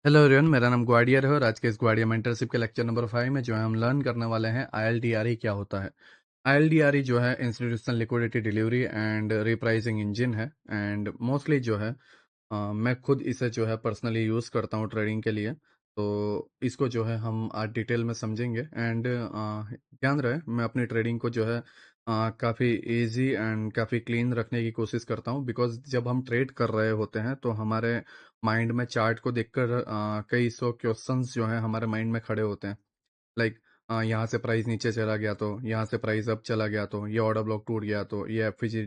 Hello everyone, मेरा नाम ग्वाडियर है और आज के इस ग्वाडियर मेंटरशिप के लेक्चर नंबर 5 में जो है हम लर्न करने वाले हैं आईएलडीआरई क्या होता है। आईएलडीआरई जो है institutional liquidity delivery and repricing engine है एंड मोस्टली जो है मैं खुद इसे जो है पर्सनली यूज़ करता हूँ ट्रेडिंग के लिए। तो इसको जो है हम आज डिटेल में समझेंगे एंड ध्यान रहे मैं अपनी ट्रेडिंग को जो है काफ़ी इजी एंड काफ़ी क्लीन रखने की कोशिश करता हूँ बिकॉज जब हम ट्रेड कर रहे होते हैं तो हमारे माइंड में चार्ट को देखकर कई सौ क्वेश्चंस जो हैं हमारे माइंड में खड़े होते हैं। लाइक यहाँ से प्राइस नीचे चला गया तो यहाँ से प्राइस अब चला गया तो ये ऑर्डर ब्लॉक टूट गया तो ये एफवीजी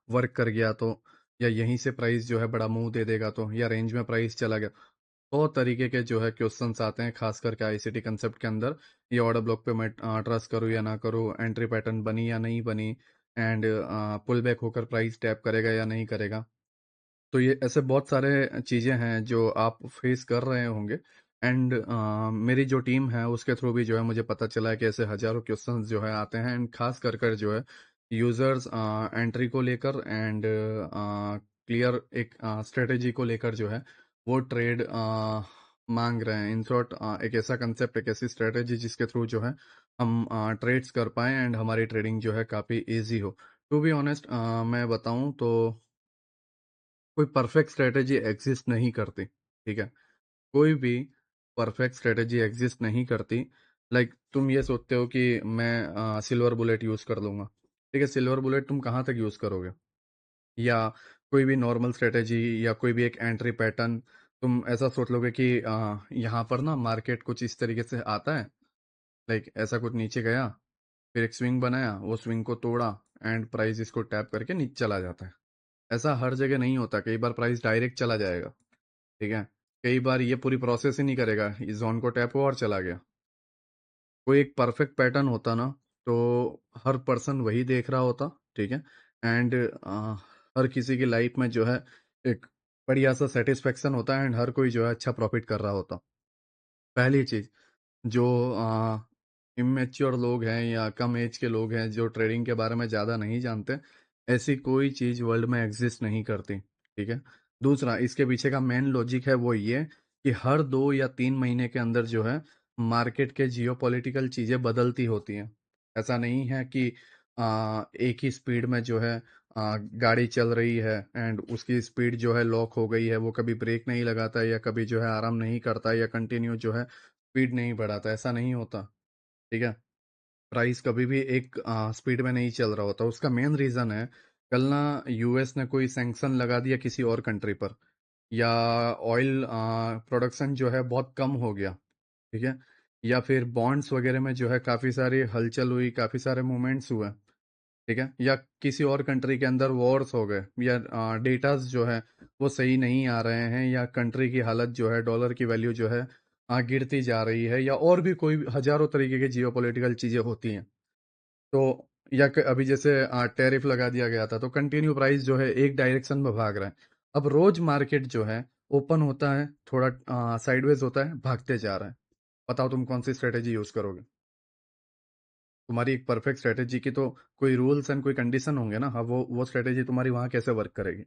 वर्क कर गया तो या यहीं से प्राइस जो है बड़ा मुंह दे देगा तो या रेंज में प्राइस चला गया। बहुत तरीके के जो है क्वेश्चंस आते हैं खास करके आईसीटी कंसेप्ट के अंदर। ये ऑर्डर ब्लॉक पे मैं ट्रस्ट करूँ या ना करूँ, एंट्री पैटर्न बनी या नहीं बनी, एंड पुल बैक होकर प्राइस टैप करेगा या नहीं करेगा। तो ये ऐसे बहुत सारे चीज़ें हैं जो आप फेस कर रहे होंगे एंड मेरी जो टीम है उसके थ्रू भी जो है मुझे पता चला है कि ऐसे हजारों क्वेश्चंस जो है आते हैं एंड खास कर कर जो है यूजर्स एंट्री को लेकर एंड क्लियर एक स्ट्रेटेजी को लेकर जो है वो ट्रेड मांग रहे हैं। इन शॉर्ट एक ऐसा कंसेप्ट, एक ऐसी स्ट्रेटेजी जिसके थ्रू जो है हम ट्रेड्स कर पाएं एंड हमारी ट्रेडिंग जो है काफ़ी इजी हो। टू बी ऑनेस्ट मैं बताऊं तो कोई परफेक्ट स्ट्रेटेजी एग्जिस्ट नहीं करती, ठीक है। कोई भी परफेक्ट स्ट्रेटेजी एग्जिस्ट नहीं करती। तुम ये सोचते हो कि मैं सिल्वर बुलेट यूज कर लूंगा, ठीक है। सिल्वर बुलेट तुम कहाँ तक यूज करोगे? या कोई भी नॉर्मल स्ट्रेटेजी या कोई भी एक एंट्री पैटर्न तुम ऐसा सोच लोगे कि यहाँ पर ना मार्केट कुछ इस तरीके से आता है। ऐसा कुछ नीचे गया, फिर एक स्विंग बनाया, वो स्विंग को तोड़ा एंड प्राइस इसको टैप करके नीचे चला जाता है। ऐसा हर जगह नहीं होता, कई बार प्राइस डायरेक्ट चला जाएगा, ठीक है। कई बार ये पूरी प्रोसेस ही नहीं करेगा, इस जोन को टैप हुआ और चला गया। कोई एक परफेक्ट पैटर्न होता ना तो हर पर्सन वही देख रहा होता, ठीक है। एंड हर किसी की लाइफ में जो है एक बढ़िया सा सेटिस्फेक्शन होता है एंड हर कोई जो है अच्छा प्रॉफिट कर रहा होता। पहली चीज, जो इमेच्योर लोग हैं या कम एज के लोग हैं जो ट्रेडिंग के बारे में ज़्यादा नहीं जानते, ऐसी कोई चीज़ वर्ल्ड में एग्जिस्ट नहीं करती, ठीक है। दूसरा, इसके पीछे का मेन लॉजिक है वो ये कि हर 2 या 3 महीने के अंदर जो है मार्केट के जियोपॉलिटिकल चीज़ें बदलती होती हैं। ऐसा नहीं है कि एक ही स्पीड में जो है गाड़ी चल रही है एंड उसकी स्पीड जो है लॉक हो गई है, वो कभी ब्रेक नहीं लगाता या कभी जो है आराम नहीं करता या कंटिन्यू जो है स्पीड नहीं बढ़ाता। ऐसा नहीं होता, ठीक है। प्राइस कभी भी एक स्पीड में नहीं चल रहा होता। उसका मेन रीजन है, कल ना यूएस ने कोई सैंक्शन लगा दिया किसी और कंट्री पर, या ऑयल प्रोडक्शन जो है बहुत कम हो गया, ठीक है। या फिर बॉन्ड्स वगैरह में जो है काफी सारी हलचल हुई, काफी सारे मूवमेंट्स हुए, ठीक है। या किसी और कंट्री के अंदर वॉर्स हो गए या डेटास जो है वो सही नहीं आ रहे हैं या कंट्री की हालत जो है, डॉलर की वैल्यू जो है गिरती जा रही है, या और भी कोई हजारों तरीके की जियोपॉलिटिकल चीजें होती हैं। तो या अभी जैसे टैरिफ लगा दिया गया था तो कंटिन्यू प्राइस जो है एक डायरेक्शन में भाग रहा है। अब रोज मार्केट जो है ओपन होता है, थोड़ा साइडवेज होता है, भागते जा रहा है। बताओ तुम कौन सी स्ट्रेटेजी यूज करोगे? तुम्हारी एक परफेक्ट स्ट्रेटेजी की तो कोई रूल्स एंड कोई कंडीशन होंगे ना। हाँ, वो स्ट्रेटेजी तुम्हारी वहां कैसे वर्क करेगी?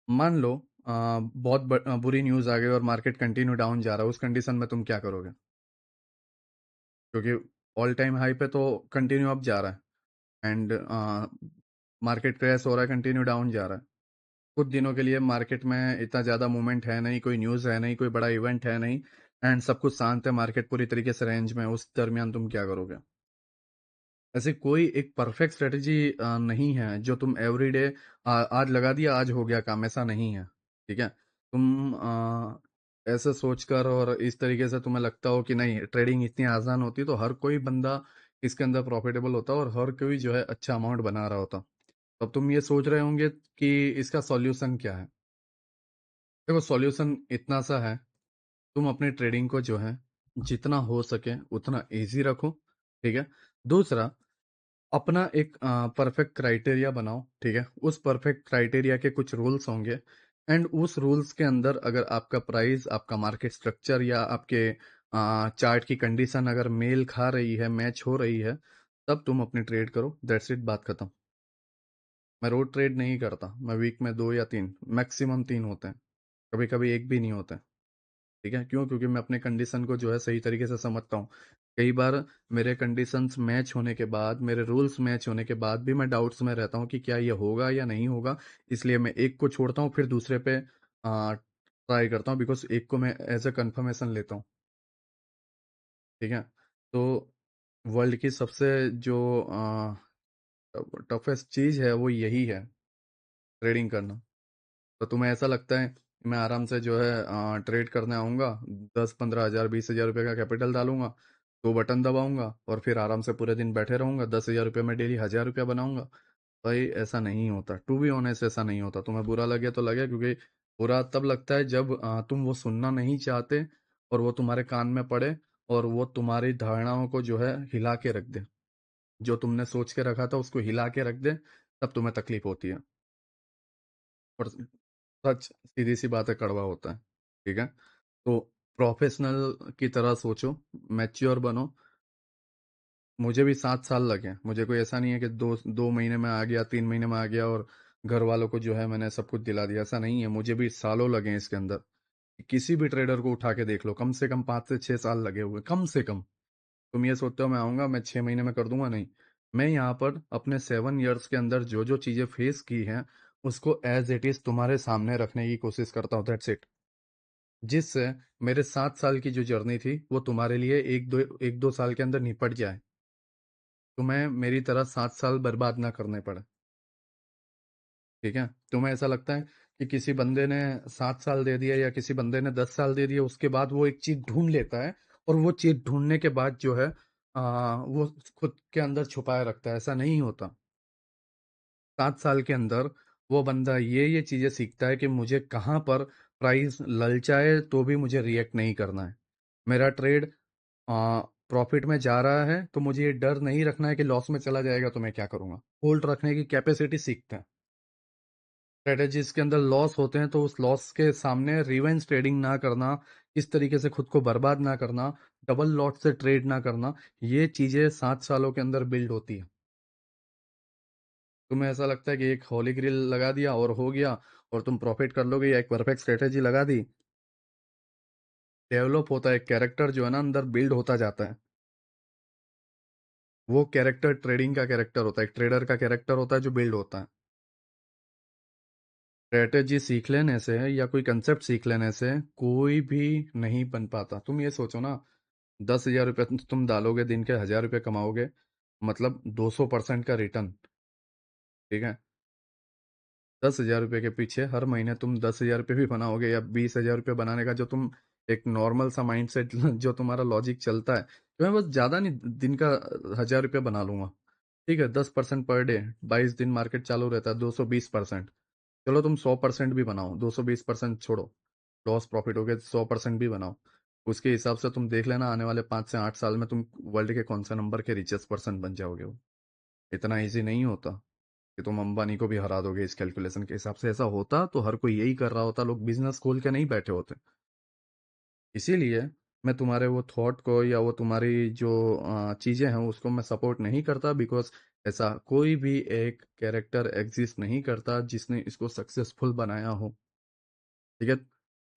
मान लो बहुत बुरी न्यूज आ गई और मार्केट कंटिन्यू डाउन जा रहा है, उस कंडीशन में तुम क्या करोगे? क्योंकि ऑल टाइम हाई पे तो कंटिन्यू अप जा रहा है एंड मार्केट क्रैश हो रहा है, कंटिन्यू डाउन जा रहा है। कुछ दिनों के लिए मार्केट में इतना ज़्यादा मूवमेंट है नहीं, कोई न्यूज़ है नहीं, कोई बड़ा इवेंट है नहीं, एंड सब कुछ शांत है, मार्केट पूरी तरीके से रेंज में है। उस दरमियान तुम क्या करोगे? ऐसे कोई एक परफेक्ट स्ट्रेटेजी नहीं है जो तुम एवरीडे आज लगा दिया आज हो गया काम, ऐसा नहीं है, ठीक है। तुम ऐसे सोचकर और इस तरीके से तुम्हें लगता हो कि नहीं ट्रेडिंग इतनी आसान होती तो हर कोई बंदा इसके अंदर प्रॉफिटेबल होता और हर कोई जो है अच्छा अमाउंट बना रहा होता। तब तुम ये सोच रहे होंगे कि इसका सॉल्यूशन क्या है। देखो, सॉल्यूशन इतना सा है, तुम अपनी ट्रेडिंग को जो है जितना हो सके उतना इजी रखो, ठीक है। दूसरा, अपना एक परफेक्ट क्राइटेरिया बनाओ, ठीक है। उस परफेक्ट क्राइटेरिया के कुछ रूल्स होंगे एंड उस रूल्स के अंदर अगर आपका प्राइस, आपका मार्केट स्ट्रक्चर या आपके चार्ट की कंडीशन अगर मेल खा रही है, मैच हो रही है, तब तुम अपनी ट्रेड करो। दैट्स इट, बात खत्म। मैं रोज ट्रेड नहीं करता, मैं वीक में 2 या 3, मैक्सिमम 3 होते हैं, कभी कभी एक भी नहीं होता है। ठीक है? क्यों? क्योंकि मैं अपने कंडीशन को जो है सही तरीके से समझता हूँ। कई बार मेरे कंडीशंस मैच होने के बाद, मेरे रूल्स मैच होने के बाद भी मैं डाउट्स में रहता हूँ कि क्या ये होगा या नहीं होगा, इसलिए मैं एक को छोड़ता हूँ फिर दूसरे पे ट्राई करता हूँ बिकॉज़ एक को मैं एज़ अ कन्फर्मेशन लेता हूँ। ठीक है? तो वर्ल्ड की सबसे जो टफेस्ट चीज़ है वो यही है, ट्रेडिंग करना। तो तुम्हें ऐसा लगता है मैं आराम से जो है ट्रेड करने आऊँगा, 10-15 हज़ार 20 हज़ार रुपये का कैपिटल डालूँगा, 2 बटन दबाऊँगा और फिर आराम से पूरे दिन बैठे रहूँगा, 10 हज़ार रुपये में डेली 1,000 रुपया बनाऊँगा। भाई ऐसा नहीं होता, टू बी ऑनेस्ट ऐसा नहीं होता। तुम्हें बुरा लगे तो लगे, क्योंकि बुरा तब लगता है जब तुम वो सुनना नहीं चाहते और वो तुम्हारे कान में पड़े और वो तुम्हारी धारणाओं को जो है हिला के रख दे। जो तुमने सोच के रखा था उसको हिला के रख दे, तब तुम्हें तकलीफ होती है। और सच सीधी सी बात है, कड़वा होता है। ठीक है? तो प्रोफेशनल की तरह सोचो, मैच्योर बनो। मुझे भी 7 साल लगे, मुझे कोई ऐसा नहीं है कि 2 महीने में आ गया, 3 महीने में आ गया और घर वालों को जो है मैंने सब कुछ दिला दिया, ऐसा नहीं है। मुझे भी सालों लगे हैं इसके अंदर। किसी भी ट्रेडर को उठा के देख लो, कम से कम 5 से 6 साल लगे हुए, कम से कम। तुम ये सोचते हो मैं आऊंगा, मैं 6 महीने में कर दूंगा, नहीं। मैं यहाँ पर अपने 7 ईयर्स के अंदर जो जो चीजें फेस की हैं उसको एज इट इज तुम्हारे सामने रखने की कोशिश करता हूँ, दैट्स इट। जिससे मेरे 7 साल की जो जर्नी थी वो तुम्हारे लिए 1-2 साल के अंदर निपट जाए, तुम्हें मेरी तरह 7 साल बर्बाद ना करने पड़े। ठीक है? तुम्हें ऐसा लगता है कि किसी बंदे ने 7 साल दे दिया या किसी बंदे ने 10 साल दे दिया, उसके बाद वो एक चीज ढूंढ लेता है और वो चीज ढूंढने के बाद जो है वो खुद के अंदर छुपाए रखता है, ऐसा नहीं होता। 7 साल के अंदर वो बंदा ये चीजें सीखता है कि मुझे कहाँ पर प्राइस ललचाए तो भी मुझे रिएक्ट नहीं करना है। मेरा ट्रेड प्रॉफिट में जा रहा है तो मुझे ये डर नहीं रखना है कि लॉस में चला जाएगा तो मैं क्या करूंगा। होल्ड रखने की कैपेसिटी सीखते हैं। स्ट्रेटेजीज के अंदर लॉस होते हैं तो उस लॉस के सामने रिवेंज ट्रेडिंग ना करना, इस तरीके से खुद को बर्बाद ना करना, डबल लॉट से ट्रेड ना करना, ये चीजें 7 सालों के अंदर बिल्ड होती है। तुम्हें ऐसा लगता है कि एक होली ग्रिल लगा दिया और हो गया और तुम प्रॉफिट कर लोगे, या एक परफेक्ट स्ट्रेटेजी लगा दी। डेवलप होता है, एक कैरेक्टर जो है ना अंदर बिल्ड होता जाता है। वो कैरेक्टर ट्रेडिंग का कैरेक्टर होता है, एक ट्रेडर का कैरेक्टर होता है जो बिल्ड होता है। स्ट्रेटेजी सीख लेने से या कोई कंसेप्ट सीख लेने से कोई भी नहीं बन पाता। तुम ये सोचो ना, 10,000 रुपये तुम डालोगे, दिन के 1,000 रुपये कमाओगे, मतलब 200% का रिटर्न। ठीक है? 10,000 रुपये के पीछे हर महीने तुम 10,000 रुपये भी बनाओगे या 20,000 रुपये बनाने का जो तुम एक नॉर्मल सा माइंड सेट जो तुम्हारा लॉजिक चलता है कि मैं बस ज्यादा नहीं, दिन का 1,000 रुपये बना लूंगा। ठीक है? 10% पर डे, 22 दिन मार्केट चालू रहता है, 220%। चलो तुम 100% भी बनाओ, 220% छोड़ो, लॉस प्रॉफिट हो गया, 100% भी बनाओ। उसके हिसाब से तुम देख लेना आने वाले 5 से 8 साल में तुम वर्ल्ड के कौन से नंबर के रिचेस्ट पर्सन बन जाओगे। वो इतना इजी नहीं होता कि तुम अंबानी को भी हरा दोगे। इस कैलकुलेशन के हिसाब से ऐसा होता तो हर कोई यही कर रहा होता, लोग बिजनेस खोल के नहीं बैठे होते। इसीलिए मैं तुम्हारे वो थॉट को या वो तुम्हारी जो चीजें हैं उसको मैं सपोर्ट नहीं करता, बिकॉज ऐसा कोई भी एक कैरेक्टर एग्जिस्ट नहीं करता जिसने इसको सक्सेसफुल बनाया हो। ठीक है?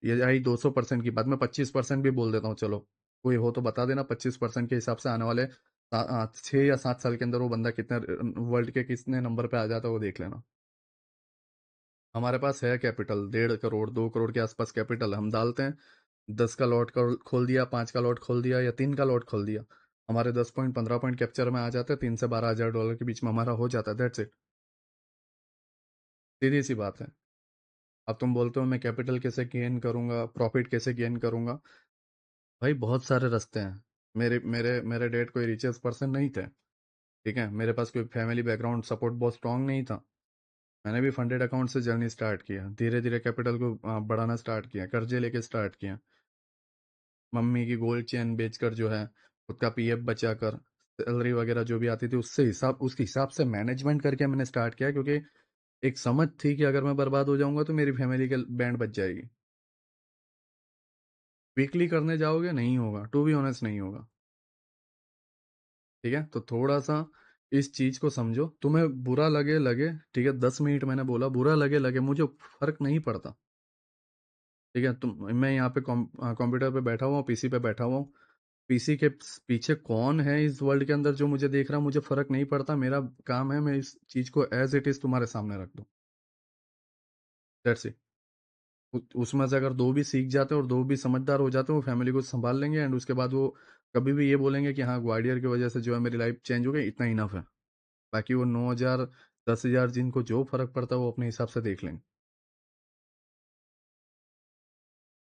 ये आई 200% की बात, मैं 25% भी बोल देता हूँ, चलो कोई हो तो बता देना। 25% के हिसाब से आने वाले 6 या 7 साल के अंदर वो बंदा कितने वर्ल्ड के कितने नंबर पे आ जाता है वो देख लेना। हमारे पास है कैपिटल, 1.5 करोड़ 2 करोड़ के आसपास कैपिटल हम डालते हैं। 10 का लॉट खोल दिया, 5 का लॉट खोल दिया या 3 का लॉट खोल दिया, हमारे 10 पॉइंट 15 पॉइंट कैप्चर में आ जाते हैं, 3 से 12 हज़ार डॉलर के बीच में हमारा हो जाता है, दैट्स इट। सीधी सी बात है। अब तुम बोलते हो मैं कैपिटल कैसे गेन करूंगा, प्रॉफिट कैसे गेन करूंगा। भाई बहुत सारे रास्ते हैं। मेरे मेरे मेरे डैड कोई रिचेस्ट पर्सन नहीं थे। ठीक है? मेरे पास कोई फैमिली बैकग्राउंड सपोर्ट बहुत स्ट्रांग नहीं था। मैंने भी फंडेड अकाउंट से जर्नी स्टार्ट किया, धीरे धीरे कैपिटल को बढ़ाना स्टार्ट किया, कर्जे लेके स्टार्ट किया। मम्मी की गोल्ड चेन बेचकर जो है, खुद का पीएफ बचाकर, सैलरी वगैरह जो भी आती थी उससे हिसाब उसके हिसाब से मैनेजमेंट करके मैंने स्टार्ट किया, क्योंकि एक समझ थी कि अगर मैं बर्बाद हो जाऊंगा तो मेरी फैमिली के बैंड बच जाएगी। वीकली करने जाओगे नहीं होगा, टू बी ऑनेस्ट नहीं होगा। ठीक है? तो थोड़ा सा इस चीज को समझो, तुम्हें बुरा लगे लगे, ठीक है? 10 मिनट मैंने बोला, बुरा लगे लगे, मुझे फर्क नहीं पड़ता। ठीक है, मैं यहाँ पे कंप्यूटर पे बैठा हुआ हूँ, पीसी पे बैठा हुआ हूँ। पीसी के पीछे कौन है इस वर्ल्ड के अंदर जो मुझे देख रहा है, मुझे फर्क नहीं पड़ता। मेरा काम है मैं इस चीज को एज इट इज तुम्हारे सामने रख दूं। That's it. उसमें से अगर दो भी सीख जाते हैं और दो भी समझदार हो जाते हैं, वो फैमिली को संभाल लेंगे, एंड उसके बाद वो कभी भी ये बोलेंगे कि हाँ, ग्वालियर की वजह से जो है मेरी लाइफ चेंज हो गई, इतना इनफ है। बाकी वो 9,000 10,000 जिनको जो फर्क पड़ता है वो अपने हिसाब से देख लेंगे।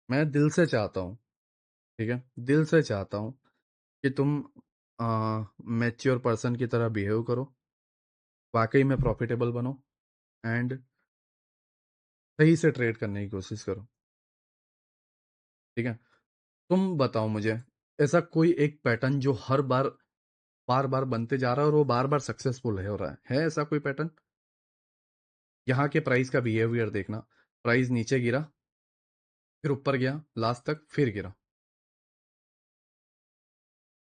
मैं दिल से चाहता हूँ, ठीक है, दिल से चाहता हूँ कि तुम मैच्योर पर्सन की तरह बिहेव करो, वाकई में प्रॉफिटेबल बनो, एंड सही से ट्रेड करने की कोशिश करो। ठीक है, तुम बताओ मुझे, ऐसा कोई एक पैटर्न जो हर बार बार बार बनते जा रहा है और वो बार बार सक्सेसफुल हो रहा है ऐसा कोई पैटर्न? यहाँ के प्राइस का बिहेवियर देखना। प्राइस नीचे गिरा, फिर ऊपर गया लास्ट तक, फिर गिरा।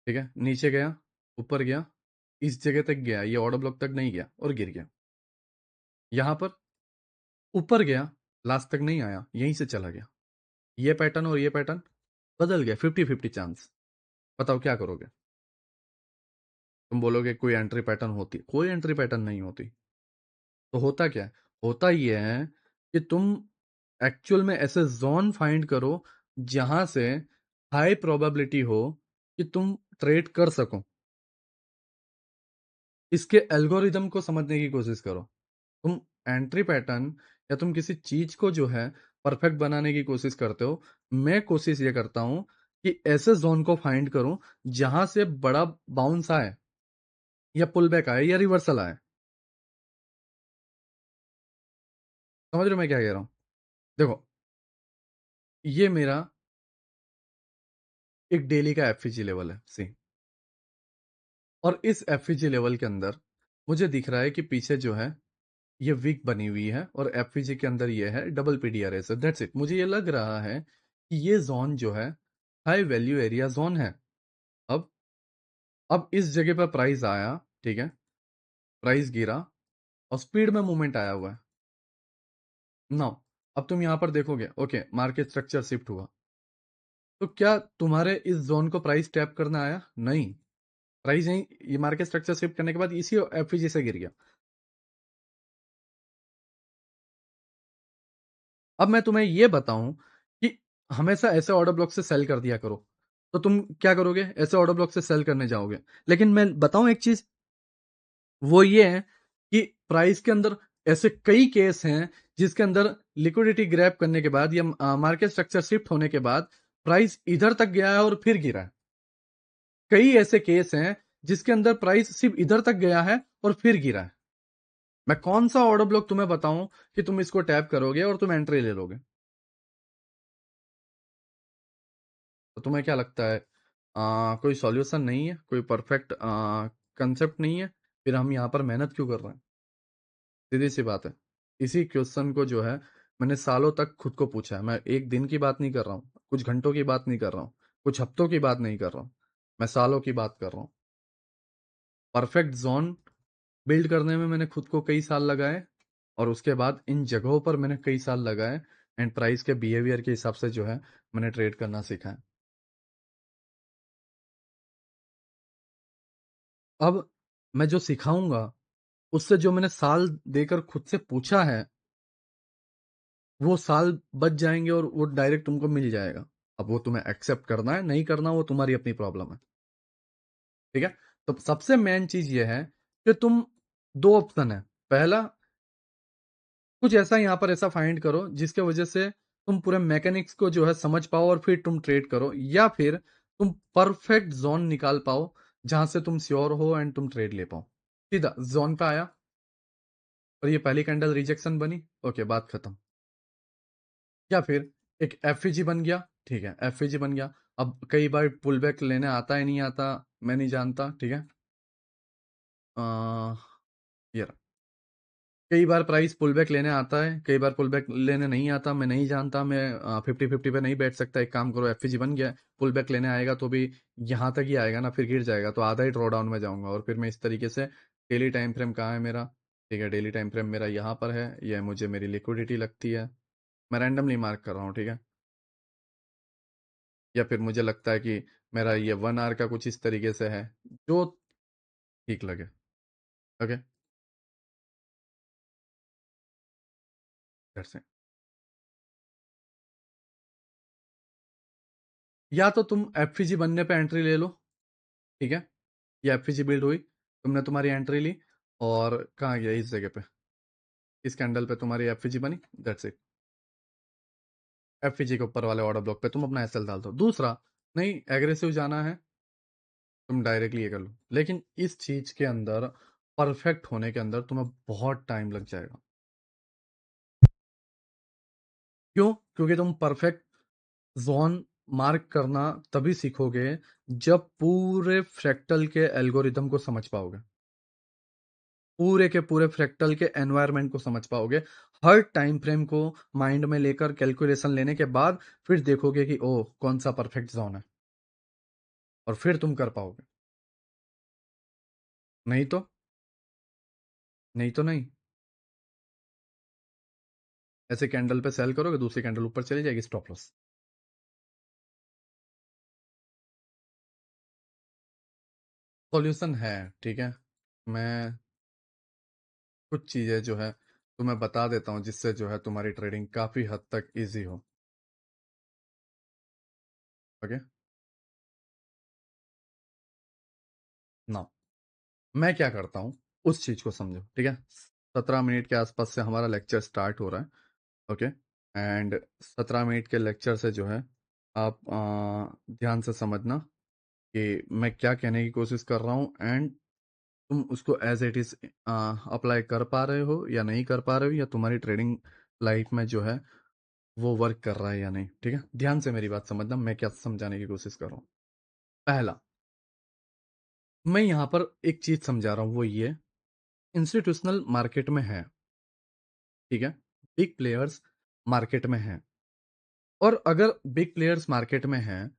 ठीक है, नीचे गया, ऊपर गया, इस जगह तक गया, ये ऑर्डर ब्लॉक तक नहीं गया और गिर गया। यहाँ पर ऊपर गया, लास्ट तक नहीं आया, यहीं से चला गया। ये पैटर्न और ये पैटर्न बदल गया, 50-50 चांस। बताओ क्या करोगे? तुम बोलोगे कोई एंट्री पैटर्न होती, कोई एंट्री पैटर्न नहीं होती। तो होता क्या है? होता ये है कि तुम एक्चुअल में ऐसे जोन फाइंड करो जहां से हाई प्रोबेबिलिटी हो कि तुम ट्रेड कर सको। इसके एल्गोरिदम को समझने की कोशिश करो। तुम एंट्री पैटर्न या तुम किसी चीज को जो है परफेक्ट बनाने की कोशिश करते हो। मैं कोशिश ये करता हूं कि ऐसे जोन को फाइंड करूं जहां से बड़ा बाउंस आए, या पुल बैक आए, या रिवर्सल आए। समझ रहे हो मैं क्या कह रहा हूं? देखो, ये मेरा एक डेली का एफईजी लेवल है, सी। और इस एफईजी लेवल के अंदर मुझे दिख रहा है कि पीछे जो है ये वीक बनी हुई है, और एफईजी के अंदर ये है डबल पीडीआरएस है। That's it. मुझे ये लग रहा है कि ये जोन जो है हाई वैल्यू एरिया जोन है। अब अब इस जगह पर प्राइस आया, ठीक है, प्राइस गिरा और स्पीड में मूवमेंट आया हुआ है। नाउ अब तुम यहां पर देखोगे, ओके, मार्केट स्ट्रक्चर शिफ्ट हुआ। तो क्या तुम्हारे इस जोन को प्राइस टैप करना आया? नहीं। प्राइस यही, ये मार्केट स्ट्रक्चर शिफ्ट करने के बाद इसी एफईजी से गिर गया। अब मैं तुम्हें ये बताऊं कि हमेशा ऐसे ऑर्डर ब्लॉक से सेल कर दिया करो, तो तुम क्या करोगे? ऐसे ऑर्डर ब्लॉक से सेल करने जाओगे। लेकिन मैं बताऊं एक चीज, वो ये है कि प्राइस के अंदर ऐसे कई केस हैं जिसके अंदर लिक्विडिटी ग्रैब करने के बाद या मार्केट स्ट्रक्चर शिफ्ट होने के बाद प्राइस इधर तक गया है और फिर गिरा है। कई ऐसे केस हैं जिसके अंदर प्राइस सिर्फ इधर तक गया है और फिर गिरा है। मैं कौन सा ऑर्डर ब्लॉक तुम्हें बताऊं कि तुम इसको टैप करोगे और तुम एंट्री ले लोगे? तो तुम्हें क्या लगता है, कोई सॉल्यूशन नहीं है, कोई परफेक्ट कंसेप्ट नहीं है? फिर हम यहाँ पर मेहनत क्यों कर रहे हैं? सीधी सी बात है। इसी क्वेश्चन को जो है मैंने सालों तक खुद को पूछा है। मैं एक दिन की बात नहीं कर रहा हूँ, कुछ घंटों की बात नहीं कर रहा हूँ, कुछ हफ्तों की बात नहीं कर रहा हूँ, मैं सालों की बात कर रहा हूँ। परफेक्ट जोन बिल्ड करने में मैंने खुद को कई साल लगाए, और उसके बाद इन जगहों पर मैंने कई साल लगाए, एंड प्राइस के बिहेवियर के हिसाब से जो है मैंने ट्रेड करना सीखा है। अब मैं जो सिखाऊंगा उससे जो मैंने साल देकर खुद से पूछा है, वो साल बच जाएंगे और वो डायरेक्ट तुमको मिल जाएगा। अब वो तुम्हें एक्सेप्ट करना है नहीं करना, वो तुम्हारी अपनी प्रॉब्लम है। ठीक है, तो सबसे मेन चीज ये है कि तुम, दो ऑप्शन है। पहला, कुछ ऐसा यहाँ पर ऐसा फाइंड करो जिसके वजह से तुम पूरे मैकेनिक्स को जो है समझ पाओ और फिर तुम ट्रेड करो, या फिर तुम परफेक्ट जोन निकाल पाओ जहां से तुम श्योर हो एंड तुम ट्रेड ले पाओ। सीधा जोन पे आया और ये पहली कैंडल रिजेक्शन बनी, ओके, बात खत्म। या फिर एक एफईजी बन गया, ठीक है, एफईजी बन गया। अब कई बार पुल बैक लेने आता है नहीं आता, मैं नहीं जानता, ठीक है। आ, ये रहा। कई बार प्राइस पुल बैक लेने आता है, कई बार पुल बैक लेने नहीं आता, मैं नहीं जानता। मैं 50-50 पे नहीं बैठ सकता। एक काम करो, एफईजी बन गया, पुल बैक लेने आएगा तो भी यहाँ तक ही आएगा ना, फिर गिर जाएगा तो आधा ही ड्रॉ डाउन में जाऊंगा, और फिर मैं इस तरीके से। डेली टाइम फ्रेम कहाँ है मेरा? ठीक है, डेली टाइम फ्रेम मेरा यहाँ पर है, यह मुझे मेरी लिक्विडिटी लगती है। मैं रैंडमली मार्क कर रहा हूँ, ठीक है। या फिर मुझे लगता है कि मेरा ये 1 आवर का कुछ इस तरीके से है, जो ठीक लगे। Okay, that's it. या तो तुम एफपीजी बनने पे एंट्री ले लो, ठीक है, ये एफपीजी बिल्ड हुई, तुमने तुम्हारी एंट्री ली, और कहाँ गया, इस जगह पे, इस कैंडल पे तुम्हारी एफपीजी बनी, दैट्स इट। एफपीजी के ऊपर वाले ऑर्डर ब्लॉक पे तुम अपना एसएल डाल दो। दूसरा, नहीं एग्रेसिव जाना है, तुम डायरेक्टली ये कर लो, लेकिन इस चीज के अंदर परफेक्ट होने के अंदर तुम्हें बहुत टाइम लग जाएगा। क्यों? क्योंकि तुम परफेक्ट जोन मार्क करना तभी सीखोगे जब पूरे फ्रैक्टल के एल्गोरिदम को समझ पाओगे, पूरे के पूरे फ्रैक्टल के एनवायरनमेंट को समझ पाओगे, हर टाइम फ्रेम को माइंड में लेकर कैलकुलेशन लेने के बाद फिर देखोगे कि ओ कौन सा परफेक्ट जोन है, और फिर तुम कर पाओगे। नहीं तो, नहीं तो नहीं, ऐसे कैंडल पे सेल करोगे, दूसरी कैंडल ऊपर चली जाएगी, स्टॉप लॉस। सॉल्यूशन है, ठीक है, मैं कुछ चीजें जो है तुम्हें बता देता हूँ जिससे जो है तुम्हारी ट्रेडिंग काफी हद तक इजी हो। ओके, ना मैं क्या करता हूँ उस चीज को समझो, ठीक है। 17 मिनट के आसपास से हमारा लेक्चर स्टार्ट हो रहा है। ओके, एंड 17 मिनट के लेक्चर से जो है आप ध्यान से समझना कि मैं क्या कहने की कोशिश कर रहा हूँ, एंड तुम उसको एज इट इज अप्लाई कर पा रहे हो या नहीं कर पा रहे हो, या तुम्हारी ट्रेडिंग लाइफ में जो है वो वर्क कर रहा है या नहीं, ठीक है। ध्यान से मेरी बात समझना, मैं क्या समझाने की कोशिश कर रहा हूँ। पहला, मैं यहाँ पर एक चीज समझा रहा हूँ, वो ये इंस्टीट्यूशनल मार्केट में है, ठीक है, बिग प्लेयर्स मार्केट में हैं, और अगर बिग प्लेयर्स मार्केट में हैं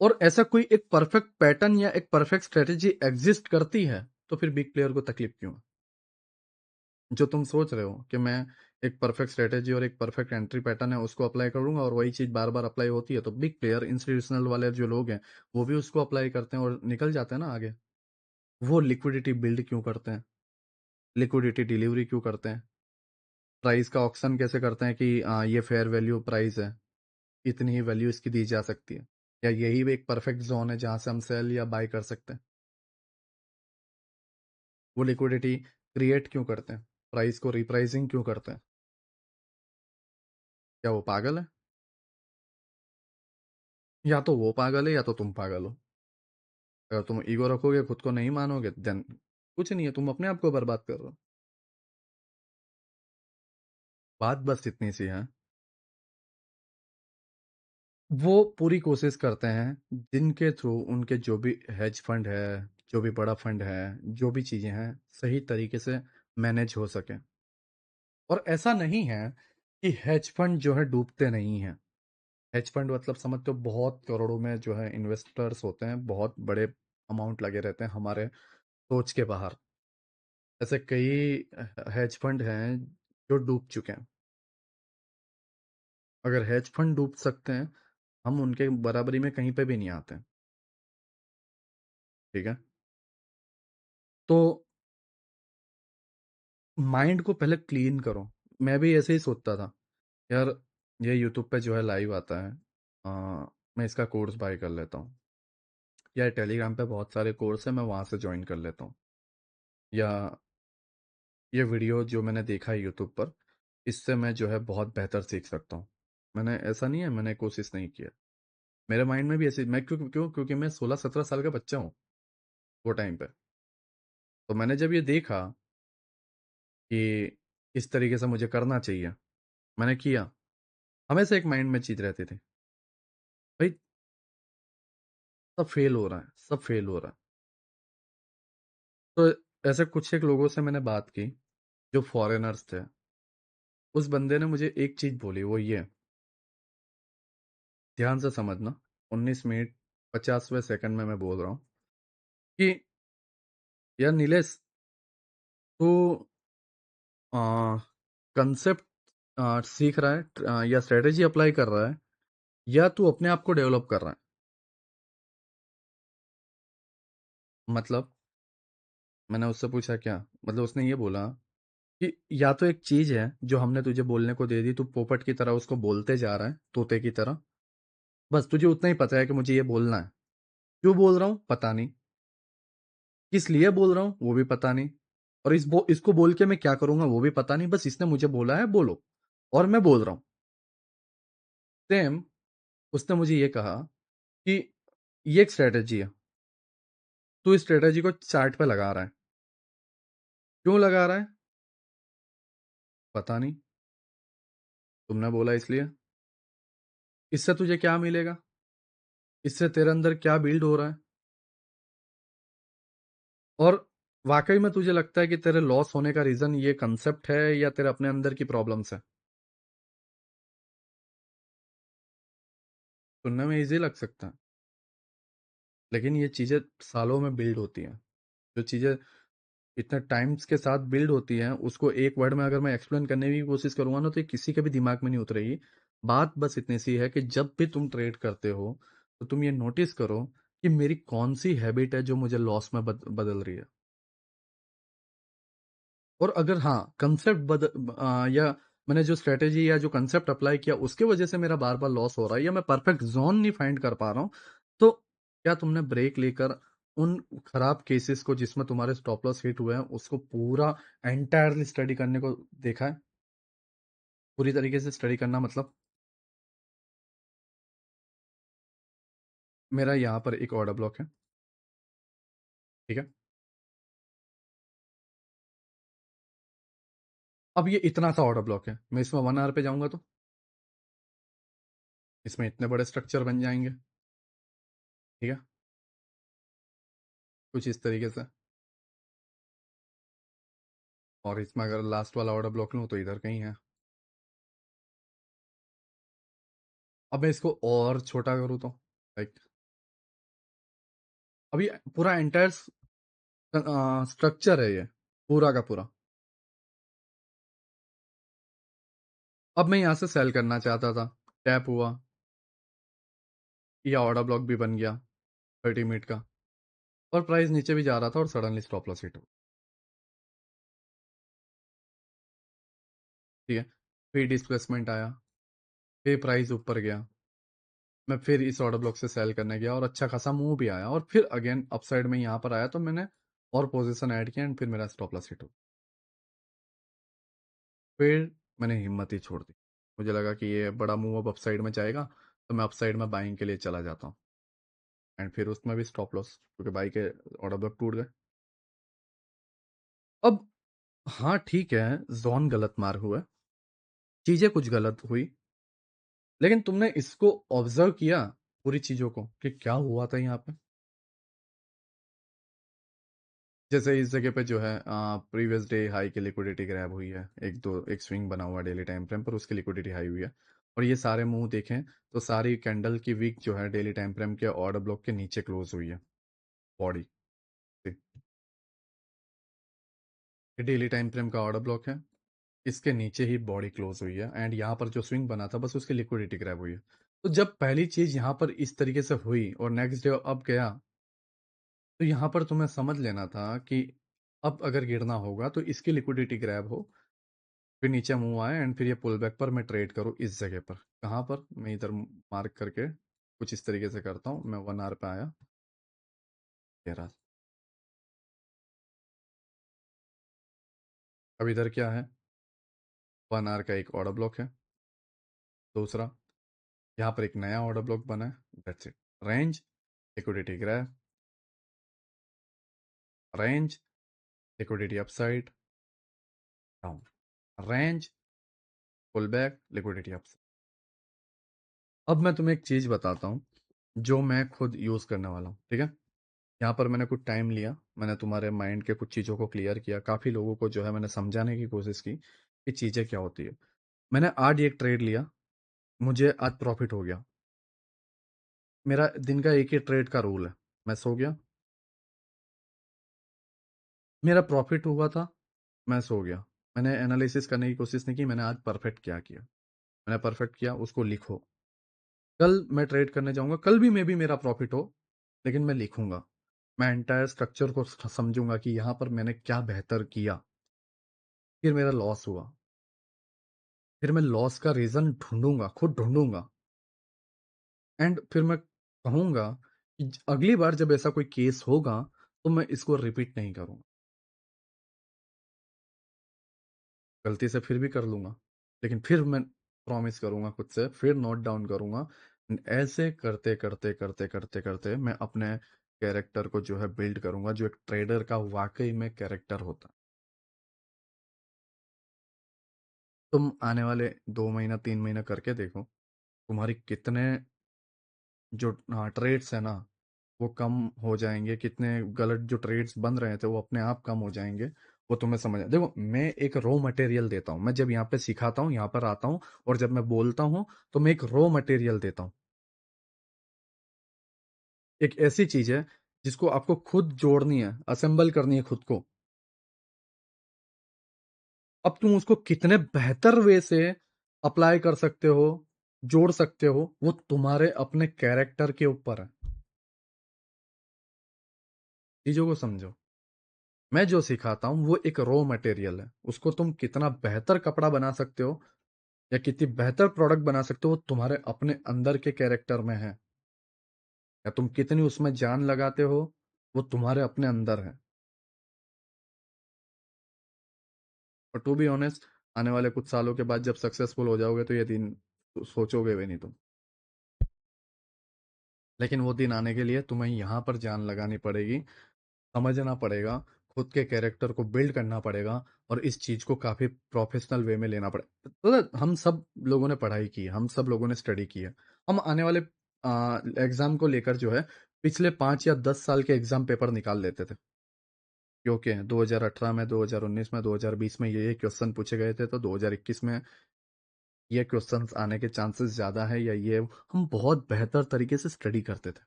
और ऐसा कोई एक परफेक्ट पैटर्न या एक परफेक्ट स्ट्रेटेजी एग्जिस्ट करती है, तो फिर बिग प्लेयर को तकलीफ क्यों है? जो तुम सोच रहे हो कि मैं एक परफेक्ट स्ट्रेटेजी और एक परफेक्ट एंट्री पैटर्न है उसको अप्लाई करूंगा और वही चीज बार बार अप्लाई होती है, तो बिग प्लेयर इंस्टीट्यूशनल वाले जो लोग हैं वो भी उसको अप्लाई करते हैं और निकल जाते हैं ना आगे। वो लिक्विडिटी बिल्ड क्यों करते हैं, लिक्विडिटी डिलीवरी क्यों करते हैं, प्राइस का ऑक्शन कैसे करते हैं कि ये फेयर वैल्यू प्राइस है, इतनी ही वैल्यू इसकी दी जा सकती है, या यही एक परफेक्ट जोन है जहां से हम सेल या बाय कर सकते हैं। वो लिक्विडिटी क्रिएट क्यों करते हैं, प्राइस को रिप्राइसिंग क्यों करते हैं? क्या वो पागल है? या तो वो पागल है या तो तुम पागल हो। अगर तुम ईगो रखोगे, खुद को नहीं मानोगे, देन कुछ नहीं है, तुम अपने आप को बर्बाद कर रहे हो। बात बस इतनी सी है। वो पूरी कोशिश करते हैं जिनके थ्रू उनके जो भी हेज फंड है, जो भी बड़ा फंड है, जो भी चीजें हैं, सही तरीके से मैनेज हो सके। और ऐसा नहीं है कि हेज फंड जो है डूबते नहीं हैं। हेज फंड मतलब समझते हो, बहुत करोड़ों में जो है इन्वेस्टर्स होते हैं, बहुत बड़े अमाउंट लगे रहते हैं हमारे सोच के बाहर। ऐसे कई हेज फंड हैं जो डूब चुके हैं। अगर हेज फंड डूब सकते हैं, हम उनके बराबरी में कहीं पे भी नहीं आते, ठीक है। तो माइंड को पहले क्लीन करो। मैं भी ऐसे ही सोचता था, यार ये यूट्यूब पे जो है लाइव आता है, मैं इसका कोर्स बाय कर लेता हूँ, या टेलीग्राम पे बहुत सारे कोर्स है, मैं वहाँ से ज्वाइन कर लेता हूँ, या ये वीडियो जो मैंने देखा है यूट्यूब पर, इससे मैं जो है बहुत बेहतर सीख सकता हूँ। मैंने ऐसा नहीं है मैंने कोशिश नहीं किया, मेरे माइंड में भी ऐसे, मैं क्यों क्यों क्योंकि मैं 16-17 साल का बच्चा हूँ वो टाइम पे। तो मैंने जब ये देखा कि इस तरीके से मुझे करना चाहिए, मैंने किया। हमेशा एक माइंड में चीज रहती थी, भाई सब फेल हो रहा है, सब फेल हो रहा है। तो ऐसे कुछ एक लोगों से मैंने बात की जो फॉरेनर्स थे। उस बंदे ने मुझे एक चीज बोली, वो ये, ध्यान से समझना, 19 मिनट 50वें सेकंड में मैं बोल रहा हूँ कि यार नीलेश, तू कंसेप्ट सीख रहा है या स्ट्रेटेजी अप्लाई कर रहा है, या तू अपने आप को डेवलप कर रहा है? मतलब मैंने उससे पूछा क्या? मतलब उसने ये बोला कि या तो एक चीज है जो हमने तुझे बोलने को दे दी, तू पोपट की तरह उसको बोलते जा रहा है, तोते की तरह। बस तुझे उतना ही पता है कि मुझे ये बोलना है। क्यों बोल रहा हूँ पता नहीं, किस लिए बोल रहा हूँ वो भी पता नहीं, और इसको बोल के मैं क्या करूंगा वो भी पता नहीं। बस इसने मुझे बोला है बोलो, और मैं बोल रहा हूँ। सेम उसने मुझे ये कहा कि ये एक स्ट्रेटेजी है, तू इस स्ट्रेटेजी को चार्ट पे लगा रहा है। क्यों लगा रहा है? पता नहीं, तुमने बोला इसलिए। इससे तुझे क्या मिलेगा? इससे तेरे अंदर क्या बिल्ड हो रहा है? और वाकई में तुझे लगता है कि तेरे लॉस होने का रीजन ये कंसेप्ट है या तेरे अपने अंदर की प्रॉब्लम्स है? सुनने में इजी लग सकता है, लेकिन ये चीजें सालों में बिल्ड होती हैं। जो चीजें इतने टाइम्स के साथ बिल्ड होती हैं, उसको एक वर्ड में अगर मैं एक्सप्लेन करने की कोशिश करूंगा ना, तो ये किसी के भी दिमाग में नहीं उतरेगी। बात बस इतनी सी है कि जब भी तुम ट्रेड करते हो, तो तुम ये नोटिस करो कि मेरी कौन सी हैबिट है जो मुझे लॉस में बदल रही है। और अगर हाँ कंसेप्ट या मैंने जो स्ट्रेटेजी या जो कंसेप्ट अप्लाई किया उसके वजह से मेरा बार बार लॉस हो रहा है, या मैं परफेक्ट जोन नहीं फाइंड कर पा रहा हूँ, तो क्या तुमने ब्रेक लेकर उन खराब केसेस को जिसमें तुम्हारे स्टॉप लॉस हिट हुए हैं उसको पूरा एंटायरली स्टडी करने को देखा है? पूरी तरीके से स्टडी करना मतलब, मेरा यहाँ पर एक ऑर्डर ब्लॉक है, ठीक है। अब ये इतना सा ऑर्डर ब्लॉक है, मैं इसमें 1 आवर पे जाऊंगा तो इसमें इतने बड़े स्ट्रक्चर बन जाएंगे, ठीक है। कुछ इस तरीके से। और इसमें अगर लास्ट वाला ऑर्डर ब्लॉक लूँ तो इधर कहीं है। अब मैं इसको और छोटा करूँ तो लाइक, अभी पूरा एंटायर स्ट्रक्चर है ये, पूरा का पूरा। अब मैं यहाँ से सेल करना चाहता था, टैप हुआ, या ऑर्डर ब्लॉक भी बन गया 30 मिनट का, और प्राइस नीचे भी जा रहा था और सडनली स्टॉप लॉस हिट हो, ठीक है। फिर डिस्प्लेसमेंट आया, फिर प्राइस ऊपर गया, मैं फिर इस ऑर्डर ब्लॉक से सेल करने गया और अच्छा खासा मूव भी आया, और फिर अगेन अपसाइड में यहाँ पर आया तो मैंने और पोजीशन ऐड किया एंड फिर मेरा स्टॉप लॉस हिट हो। फिर मैंने हिम्मत ही छोड़ दी, मुझे लगा कि ये बड़ा मूव अब अपसाइड में जाएगा, तो मैं अपसाइड में बाइंग के लिए चला जाता हूँ। एंड फिर उसमें भी स्टॉप लॉस, क्योंकि बाई के ऑर्डर ब्लॉक टूट गए। अब हाँ ठीक है, जोन गलत मार हुआ, चीजें कुछ गलत हुई, लेकिन तुमने इसको ऑब्जर्व किया पूरी चीजों को कि क्या हुआ था यहाँ पे? जैसे इस जगह पे जो है प्रीवियस डे हाई की लिक्विडिटी ग्रैब हुई है, एक स्विंग बना हुआ है डेली टाइम फ्रेम पर, उसकी लिक्विडिटी हाई हुई है। और ये सारे मूव देखें तो सारी कैंडल की वीक जो है डेली टाइम फ्रेम के ऑर्डर ब्लॉक के नीचे क्लोज हुई है, बॉडी से। ये डेली टाइम फ्रेम का ऑर्डर ब्लॉक है, इसके नीचे ही बॉडी क्लोज हुई है, एंड यहाँ पर जो स्विंग बना था बस उसकी लिक्विडिटी ग्रैब हुई है। तो जब पहली चीज यहाँ पर इस तरीके से हुई और नेक्स्ट डे अब गया, तो यहाँ पर तुम्हें समझ लेना था कि अब अगर गिरना होगा तो इसकी लिक्विडिटी ग्रैब हो, फिर नीचे मुंह आए एंड फिर ये पुल बैक पर मैं ट्रेड करूँ इस जगह पर। कहाँ पर? मैं इधर मार्क करके कुछ इस तरीके से करता हूँ, मैं 1 आवर पे आया, ये रहा। अब इधर क्या है? 1 आवर का एक ऑर्डर ब्लॉक है, दूसरा यहाँ पर एक नया ऑर्डर ब्लॉक बना है, that's it. Range, liquidity grab, range, liquidity upside, down, range, pull back, liquidity upside. अब मैं तुम्हें एक चीज बताता हूँ जो मैं खुद यूज करने वाला हूँ, ठीक है। यहाँ पर मैंने कुछ टाइम लिया, मैंने तुम्हारे माइंड के कुछ चीज़ों को क्लियर किया, काफ़ी लोगों को जो है मैंने समझाने की कोशिश की कि चीज़ें क्या होती है। मैंने आज एक ट्रेड लिया, मुझे आज प्रॉफिट हो गया। मेरा दिन का एक ही ट्रेड का रूल है, मैं सो गया, मेरा प्रॉफिट हुआ था, मैं सो गया। मैंने एनालिसिस करने की कोशिश नहीं की मैंने आज परफेक्ट क्या किया। मैंने परफेक्ट किया, उसको लिखो। कल मैं ट्रेड करने जाऊंगा, कल भी मे बी मेरा प्रॉफिट हो, लेकिन मैं लिखूंगा। मैं एंटायर स्ट्रक्चर को समझूंगा कि यहाँ पर मैंने क्या बेहतर किया, फिर मेरा लॉस हुआ, फिर मैं लॉस का रीजन ढूंढूंगा, खुद ढूंढूंगा, एंड फिर मैं कहूंगा कि अगली बार जब ऐसा कोई केस होगा तो मैं इसको रिपीट नहीं करूंगा। गलती से फिर भी कर लूंगा, लेकिन फिर मैं प्रॉमिस करूंगा खुद से, फिर नोट डाउन करूंगा। ऐसे करते करते करते करते करते मैं अपने कैरेक्टर को जो है बिल्ड करूंगा, जो एक ट्रेडर का वाकई में कैरेक्टर होता है। तुम आने वाले 2 महीना 3 महीना करके देखो, तुम्हारी कितने जो ट्रेड्स है ना वो कम हो जाएंगे, कितने गलत जो ट्रेड्स बन रहे थे वो अपने आप कम हो जाएंगे। वो तुम्हें समझ देखो, मैं एक रॉ मटेरियल देता हूँ, मैं जब यहाँ पे सिखाता हूँ, यहाँ पर आता हूँ, और जब मैं बोलता हूँ तो मैं एक रॉ मटेरियल देता हूँ। एक ऐसी चीज है जिसको आपको खुद जोड़नी है, असेंबल करनी है खुद को। अब तुम उसको कितने बेहतर वे से अप्लाई कर सकते हो, जोड़ सकते हो, वो तुम्हारे अपने कैरेक्टर के ऊपर है। चीजों को समझो, मैं जो सिखाता हूं वो एक रॉ मटेरियल है, उसको तुम कितना बेहतर कपड़ा बना सकते हो या कितनी बेहतर प्रोडक्ट बना सकते हो वो तुम्हारे अपने अंदर के कैरेक्टर में है, या तुम कितनी उसमें जान लगाते हो वो तुम्हारे अपने अंदर है। और टू बी ऑनेस्ट, आने वाले कुछ सालों के बाद जब सक्सेसफुल हो जाओगे तो ये दिन तो सोचोगे भी नहीं तुम। लेकिन वो दिन आने के लिए तुम्हें यहाँ पर जान लगानी पड़ेगी, समझना पड़ेगा, खुद के कैरेक्टर को बिल्ड करना पड़ेगा, और इस चीज को काफी प्रोफेशनल वे में लेना पड़ेगा। तो हम सब लोगों ने पढ़ाई की है, हम सब लोगों ने स्टडी की है। हम आने वाले एग्जाम को लेकर जो है पिछले 5 या 10 साल के एग्जाम पेपर निकाल लेते थे, क्योंकि 2018 में, 2019 में, 2020 में ये क्वेश्चन पूछे गए थे, तो 2021 में ये क्वेश्चंस आने के चांसेस ज्यादा है, या ये हम बहुत बेहतर तरीके से स्टडी करते थे।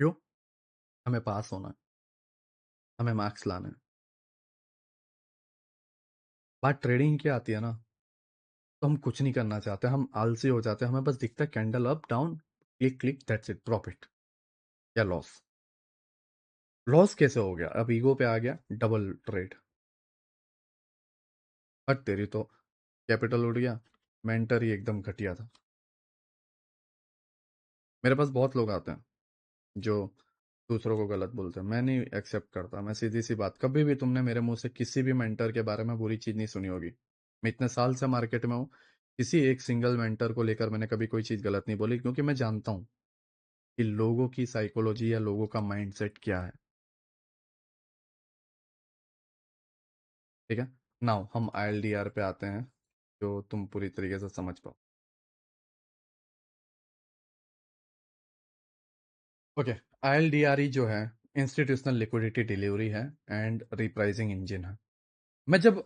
क्यों? हमें पास होना है, हमें मार्क्स लाना है। बात ट्रेडिंग की आती है ना, तो हम कुछ नहीं करना चाहते, हम आलसी हो जाते हैं, हमें बस दिखता है candle up down, click click, that's it, profit या लॉस। लॉस कैसे हो गया? अब ईगो पे आ गया, डबल ट्रेड। हट तेरी तो, कैपिटल उड़ गया, मेंटर ही एकदम घटिया था। मेरे पास बहुत लोग आते हैं जो दूसरों को गलत बोलते हैं, मैं नहीं एक्सेप्ट करता। मैं सीधी सी बात, कभी भी तुमने मेरे मुंह से किसी भी मेंटर के बारे में बुरी चीज नहीं सुनी होगी। मैं इतने साल से मार्केट में हूँ, किसी एक सिंगल मेंटर को लेकर मैंने कभी कोई चीज गलत नहीं बोली, क्योंकि मैं जानता हूँ कि लोगों की साइकोलॉजी या लोगों का माइंडसेट क्या है। ठीक है, नाउ हम आईएलडीआर पे आते हैं, जो तुम पूरी तरीके से समझ पाओ। ओके, आईएलडीआर जो है इंस्टीट्यूशनल लिक्विडिटी डिलीवरी है एंड रिप्राइसिंग इंजन है। मैं जब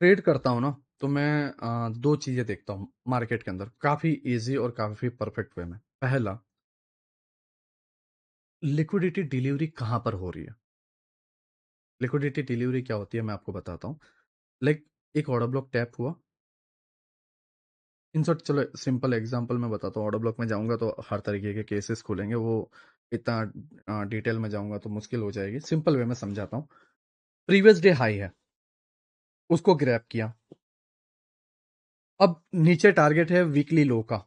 ट्रेड करता हूँ ना, तो मैं दो चीजें देखता हूँ मार्केट के अंदर काफी इजी और काफी परफेक्ट वे में। पहला, लिक्विडिटी डिलीवरी कहाँ पर हो रही है। लिक्विडिटी डिलीवरी क्या होती है मैं आपको बताता हूँ। लाइक, एक ऑर्डर ब्लॉक टैप हुआ, इन शॉर्ट, चलो सिंपल एग्जांपल मैं बताता हूँ। ऑर्डर ब्लॉक में जाऊंगा तो हर तरीके के केसेस खुलेंगे, वो इतना डिटेल में जाऊंगा तो मुश्किल हो जाएगी, सिंपल वे में समझाता हूँ। प्रीवियस डे हाई है, उसको ग्रैब किया, अब नीचे टारगेट है वीकली लो का,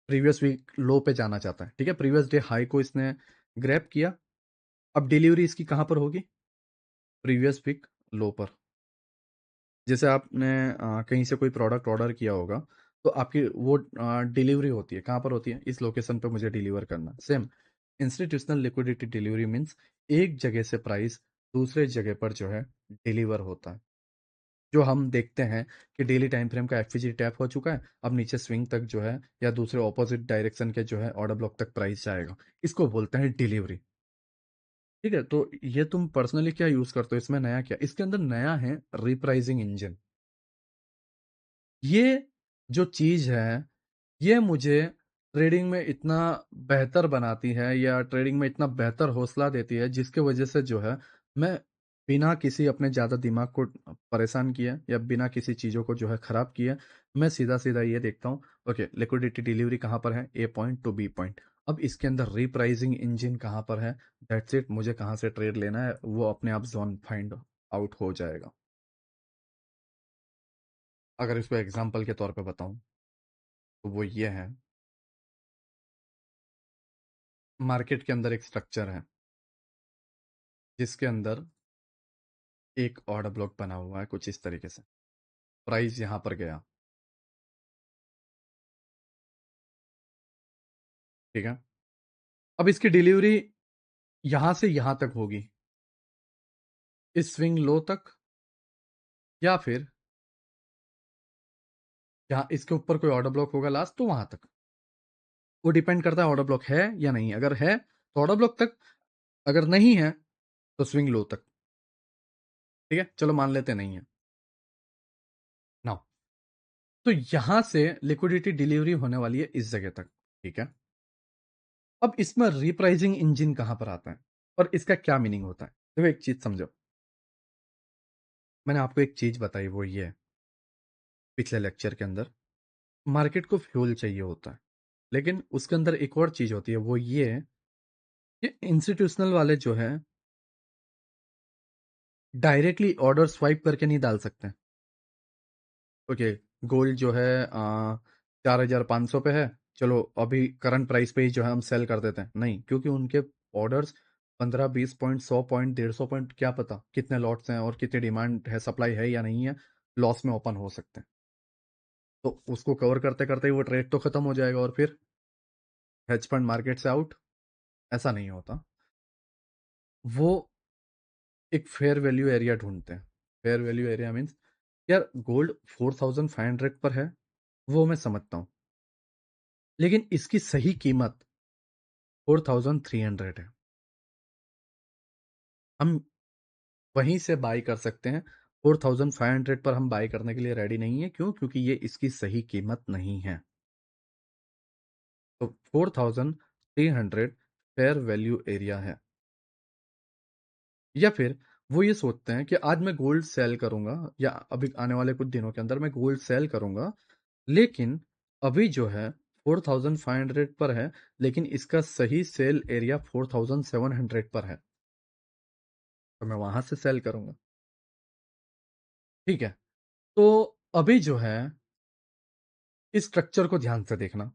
प्रीवियस वीक लो पे जाना चाहता है। ठीक है, प्रीवियस डे हाई को इसने ग्रैब किया, अब डिलीवरी इसकी कहां पर होगी? प्रीवियस वीक लो पर। जैसे आपने कहीं से कोई प्रोडक्ट ऑर्डर किया होगा, तो आपकी वो डिलीवरी होती है कहाँ पर होती है? इस लोकेशन पे मुझे डिलीवर करना। Same institutional liquidity delivery means एक जगह से प्राइस दूसरे जगह पर जो है डिलीवर होता है। जो हम देखते हैं कि डेली टाइम फ्रेम का एफवीजी टैप हो चुका है, अब नीचे स्विंग तक जो है या दूसरे ऑपोजिट डायरेक्शन के जो है ऑर्डर ब्लॉक तक प्राइस जाएगा, इसको बोलते हैं डिलीवरी। ठीक है, तो ये तुम पर्सनली क्या यूज करते हो, इसमें नया क्या? इसके अंदर नया है रिप्राइजिंग इंजन। ये जो चीज है, ये मुझे ट्रेडिंग में इतना बेहतर बनाती है, या ट्रेडिंग में इतना बेहतर हौसला देती है, जिसके वजह से जो है मैं बिना किसी अपने ज़्यादा दिमाग को परेशान किए या बिना किसी चीज़ों को जो है ख़राब किए, मैं सीधा-सीधा ये देखता हूँ, ओके लिक्विडिटी डिलीवरी कहाँ पर है? ए पॉइंट टू बी पॉइंट। अब इसके अंदर रीप्राइज़िंग इंजन कहाँ पर है? दैट्स इट, मुझे कहाँ से ट्रेड लेना है, वो अपने आप ज़ोन फाइंड आउट हो जाएगा। अगर इसको एग्ज़ाम्पल के तौर पे बताऊँ, तो वो ये है, मार्केट के अंदर एक स्ट्रक्चर है, जिसके अंदर एक ऑर्डर ब्लॉक बना हुआ है कुछ इस तरीके से। प्राइस यहाँ पर गया, ठीक है? अब इसकी डिलीवरी यहाँ से यहाँ तक होगी, इस स्विंग लो तक, या फिर यहाँ इसके ऊपर कोई ऑर्डर ब्लॉक होगा लास्ट तो वहां तक। वो डिपेंड करता है ऑर्डर ब्लॉक है या नहीं। अगर है तो ऑर्डर ब्लॉक तक, अगर नहीं है तो स्विंग लो तक। ठीक है, चलो मान लेते नहीं है नाउ। तो यहां से लिक्विडिटी डिलीवरी होने वाली है इस जगह तक, ठीक है। अब इसमें रिप्राइजिंग इंजन कहां पर आता है और इसका क्या मीनिंग होता है? देखो एक चीज समझो, मैंने आपको एक चीज बताई, वो ये है, पिछले लेक्चर के अंदर मार्केट को फ्यूल चाहिए होता है, लेकिन उसके अंदर एक और चीज होती है, वो ये है कि इंस्टीट्यूशनल वाले जो है डायरेक्टली ऑर्डर स्वाइप करके नहीं डाल सकते। ओके, गोल्ड जो है 4,500 पे है, चलो अभी करंट प्राइस पे ही जो है हम सेल कर देते हैं, नहीं, क्योंकि उनके ऑर्डर्स 15-20 पॉइंट, 100 पॉइंट, 150 पॉइंट, क्या पता कितने लॉट्स हैं और कितनी डिमांड है, सप्लाई है या नहीं है, लॉस में ओपन हो सकते हैं। तो उसको कवर करते करते ही वो ट्रेड तो खत्म हो जाएगा और फिर हेज फंड मार्केट से आउट। ऐसा नहीं होता। वो एक फेयर वैल्यू एरिया ढूंढते हैं। फेयर वैल्यू एरिया मीन्स, यार गोल्ड 4,500 पर है, वो मैं समझता हूँ, लेकिन इसकी सही कीमत 4,300 है। हम वहीं से बाई कर सकते हैं। 4,500 पर हम बाई करने के लिए रेडी नहीं है, क्यों? क्योंकि ये इसकी सही कीमत नहीं है। तो 4,300 फेयर वैल्यू एरिया है। या फिर वो ये सोचते हैं कि आज मैं गोल्ड सेल करूंगा, या अभी आने वाले कुछ दिनों के अंदर मैं गोल्ड सेल करूंगा, लेकिन अभी जो है 4,500 पर है, लेकिन इसका सही सेल एरिया 4,700 पर है, तो मैं वहां से सेल करूंगा। ठीक है, तो अभी जो है इस स्ट्रक्चर को ध्यान से देखना।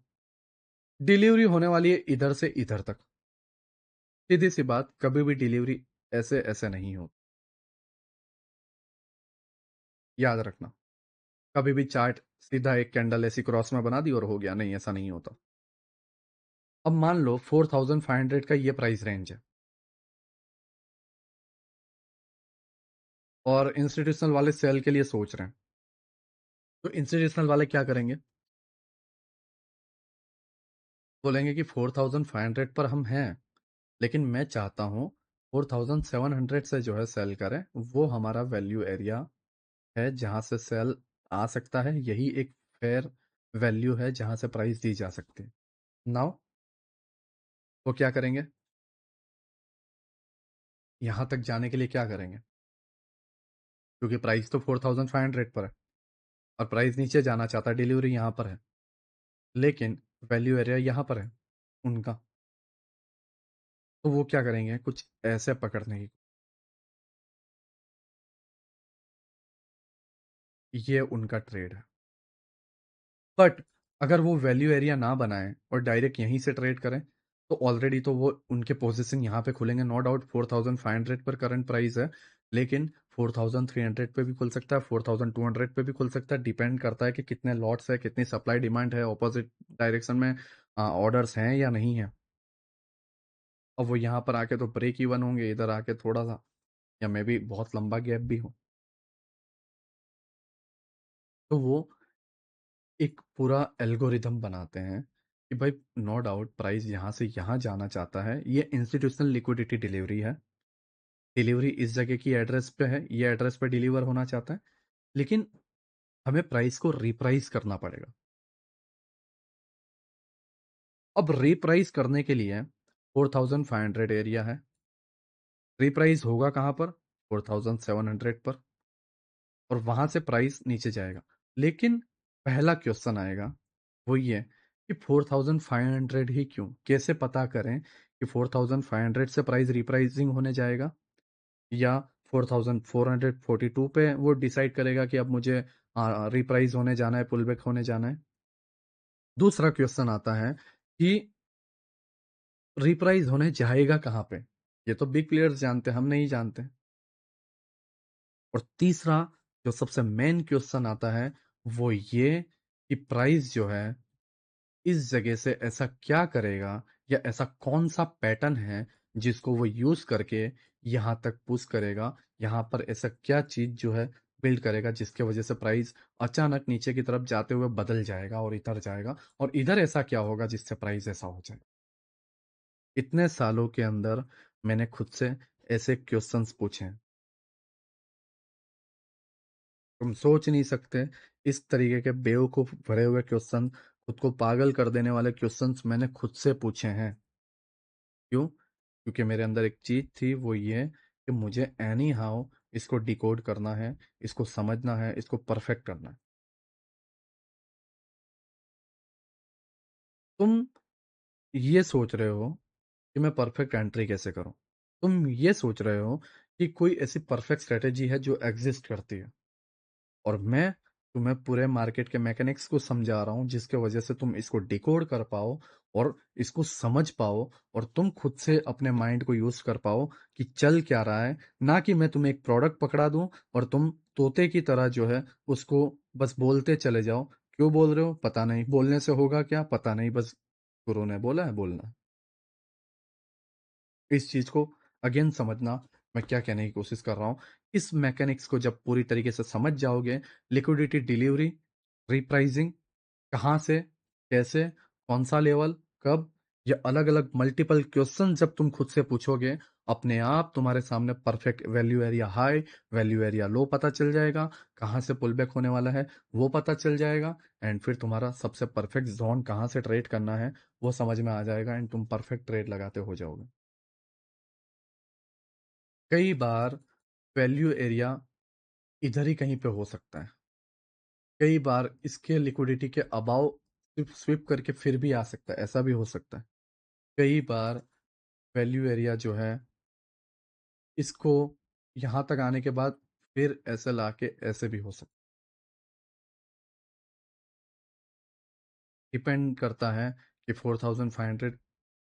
डिलीवरी होने वाली है इधर से इधर तक। सीधी सी बात, कभी भी डिलीवरी ऐसे ऐसे नहीं हो, याद रखना। कभी भी चार्ट सीधा एक कैंडल ऐसी क्रॉस में बना दी और हो गया, नहीं, ऐसा नहीं होता। अब मान लो 4,500 का ये प्राइस रेंज है, और इंस्टीट्यूशनल वाले सेल के लिए सोच रहे हैं, तो इंस्टीट्यूशनल वाले क्या करेंगे? बोलेंगे कि 4,500 पर हम हैं, लेकिन मैं चाहता हूं 4,700 से जो है सेल करें, वो हमारा वैल्यू एरिया है जहां से सेल आ सकता है, यही एक फेयर वैल्यू है जहां से प्राइस दी जा सकती है। नाउ वो क्या करेंगे? यहां तक जाने के लिए क्या करेंगे? क्योंकि प्राइस तो 4,500 पर है और प्राइस नीचे जाना चाहता है, डिलीवरी यहां पर है, लेकिन वैल्यू एरिया यहां पर है उनका। तो वो क्या करेंगे? कुछ ऐसे पकड़ने की, ये उनका ट्रेड है। बट अगर वो वैल्यू एरिया ना बनाए और डायरेक्ट यहीं से ट्रेड करें, तो ऑलरेडी तो वो उनके पोजीशन यहाँ पे खुलेंगे, नो डाउट 4,500 पर करंट प्राइस है, लेकिन 4,300 पे भी खुल सकता है, 4,200 पे भी खुल सकता है, डिपेंड करता है कि कितने लॉट्स है, कितनी सप्लाई डिमांड है, ऑपोजिट डायरेक्शन में ऑर्डर्स हैं या नहीं है। अब वो यहाँ पर आके तो ब्रेक इवन होंगे, इधर आके थोड़ा सा, या मे बी बहुत लंबा गैप भी हो, तो वो एक पूरा एल्गोरिदम बनाते हैं कि भाई नो डाउट प्राइस यहाँ से यहाँ जाना चाहता है, ये इंस्टीट्यूशनल लिक्विडिटी डिलीवरी है, डिलीवरी इस जगह की एड्रेस पे है, ये एड्रेस पे डिलीवर होना चाहता है, लेकिन हमें प्राइस को रिप्राइस करना पड़ेगा। अब रिप्राइस करने के लिए 4,500 एरिया है, रिप्राइस होगा कहाँ पर? 4700 पर, और वहां से प्राइस नीचे जाएगा। लेकिन पहला क्वेश्चन आएगा, वो ये कि 4500 ही क्यों? कैसे पता करें कि 4500 से प्राइस रिप्राइसिंग होने जाएगा, या 4442 पे वो डिसाइड करेगा कि अब मुझे रिप्राइस होने जाना है, पुल बैक होने जाना है। दूसरा क्वेश्चन आता है कि रिप्राइस होने जाएगा कहाँ पे? ये तो बिग प्लेयर्स जानते हैं, हम नहीं जानते। और तीसरा जो सबसे मेन क्वेश्चन आता है, वो ये कि प्राइस जो है इस जगह से ऐसा क्या करेगा, या ऐसा कौन सा पैटर्न है जिसको वो यूज करके यहां तक पुश करेगा, यहां पर ऐसा क्या चीज जो है बिल्ड करेगा जिसके वजह से प्राइस अचानक नीचे की तरफ जाते हुए बदल जाएगा और इधर जाएगा, और इधर ऐसा क्या होगा जिससे प्राइस ऐसा हो जाए। इतने सालों के अंदर मैंने खुद से ऐसे क्वेश्चंस पूछे हैं, तुम सोच नहीं सकते। इस तरीके के बेवकूफ भरे हुए क्वेश्चन, खुद को पागल कर देने वाले क्वेश्चंस मैंने खुद से पूछे हैं। क्यों? क्योंकि मेरे अंदर एक चीज थी, वो ये कि मुझे एनी हाउ इसको डिकोड करना है, इसको समझना है, इसको परफेक्ट करना है। तुम ये सोच रहे हो कि मैं परफेक्ट एंट्री कैसे करूं, तुम ये सोच रहे हो कि कोई ऐसी परफेक्ट स्ट्रेटेजी है जो एग्जिस्ट करती है, और मैं तुम्हें पूरे मार्केट के मैकेनिक्स को समझा रहा हूँ जिसके वजह से तुम इसको डिकोड कर पाओ और इसको समझ पाओ, और तुम खुद से अपने माइंड को यूज कर पाओ कि चल क्या रहा है। ना कि मैं तुम्हें एक प्रोडक्ट पकड़ा दूं और तुम तोते की तरह जो है उसको बस बोलते चले जाओ। क्यों बोल रहे हो पता नहीं, बोलने से होगा क्या पता नहीं, बस गुरु ने बोला है बोलना है। इस चीज को अगेन समझना, मैं क्या कहने की कोशिश कर रहा हूं। इस मैकेनिक्स को जब पूरी तरीके से समझ जाओगे, लिक्विडिटी डिलीवरी, रिप्राइसिंग, कहाँ से, कैसे, कौन सा लेवल, कब, ये अलग अलग मल्टीपल क्वेश्चन जब तुम खुद से पूछोगे, अपने आप तुम्हारे सामने perfect value area high, value area low पता चल जाएगा, कहाँ से पुल बैक होने वाला है वो पता चल जाएगा, एंड फिर तुम्हारा सबसे परफेक्ट जोन कहाँ से ट्रेड करना है वो समझ में आ जाएगा, एंड तुम परफेक्ट ट्रेड लगाते हो जाओगे। कई बार वैल्यू एरिया इधर ही कहीं पे हो सकता है, कई बार इसके लिक्विडिटी के अबाव सिर्फ स्विप करके फिर भी आ सकता है, ऐसा भी हो सकता है। कई बार वैल्यू एरिया जो है इसको यहाँ तक आने के बाद फिर ऐसे लाके ऐसे भी हो सकता है। डिपेंड करता है कि 4500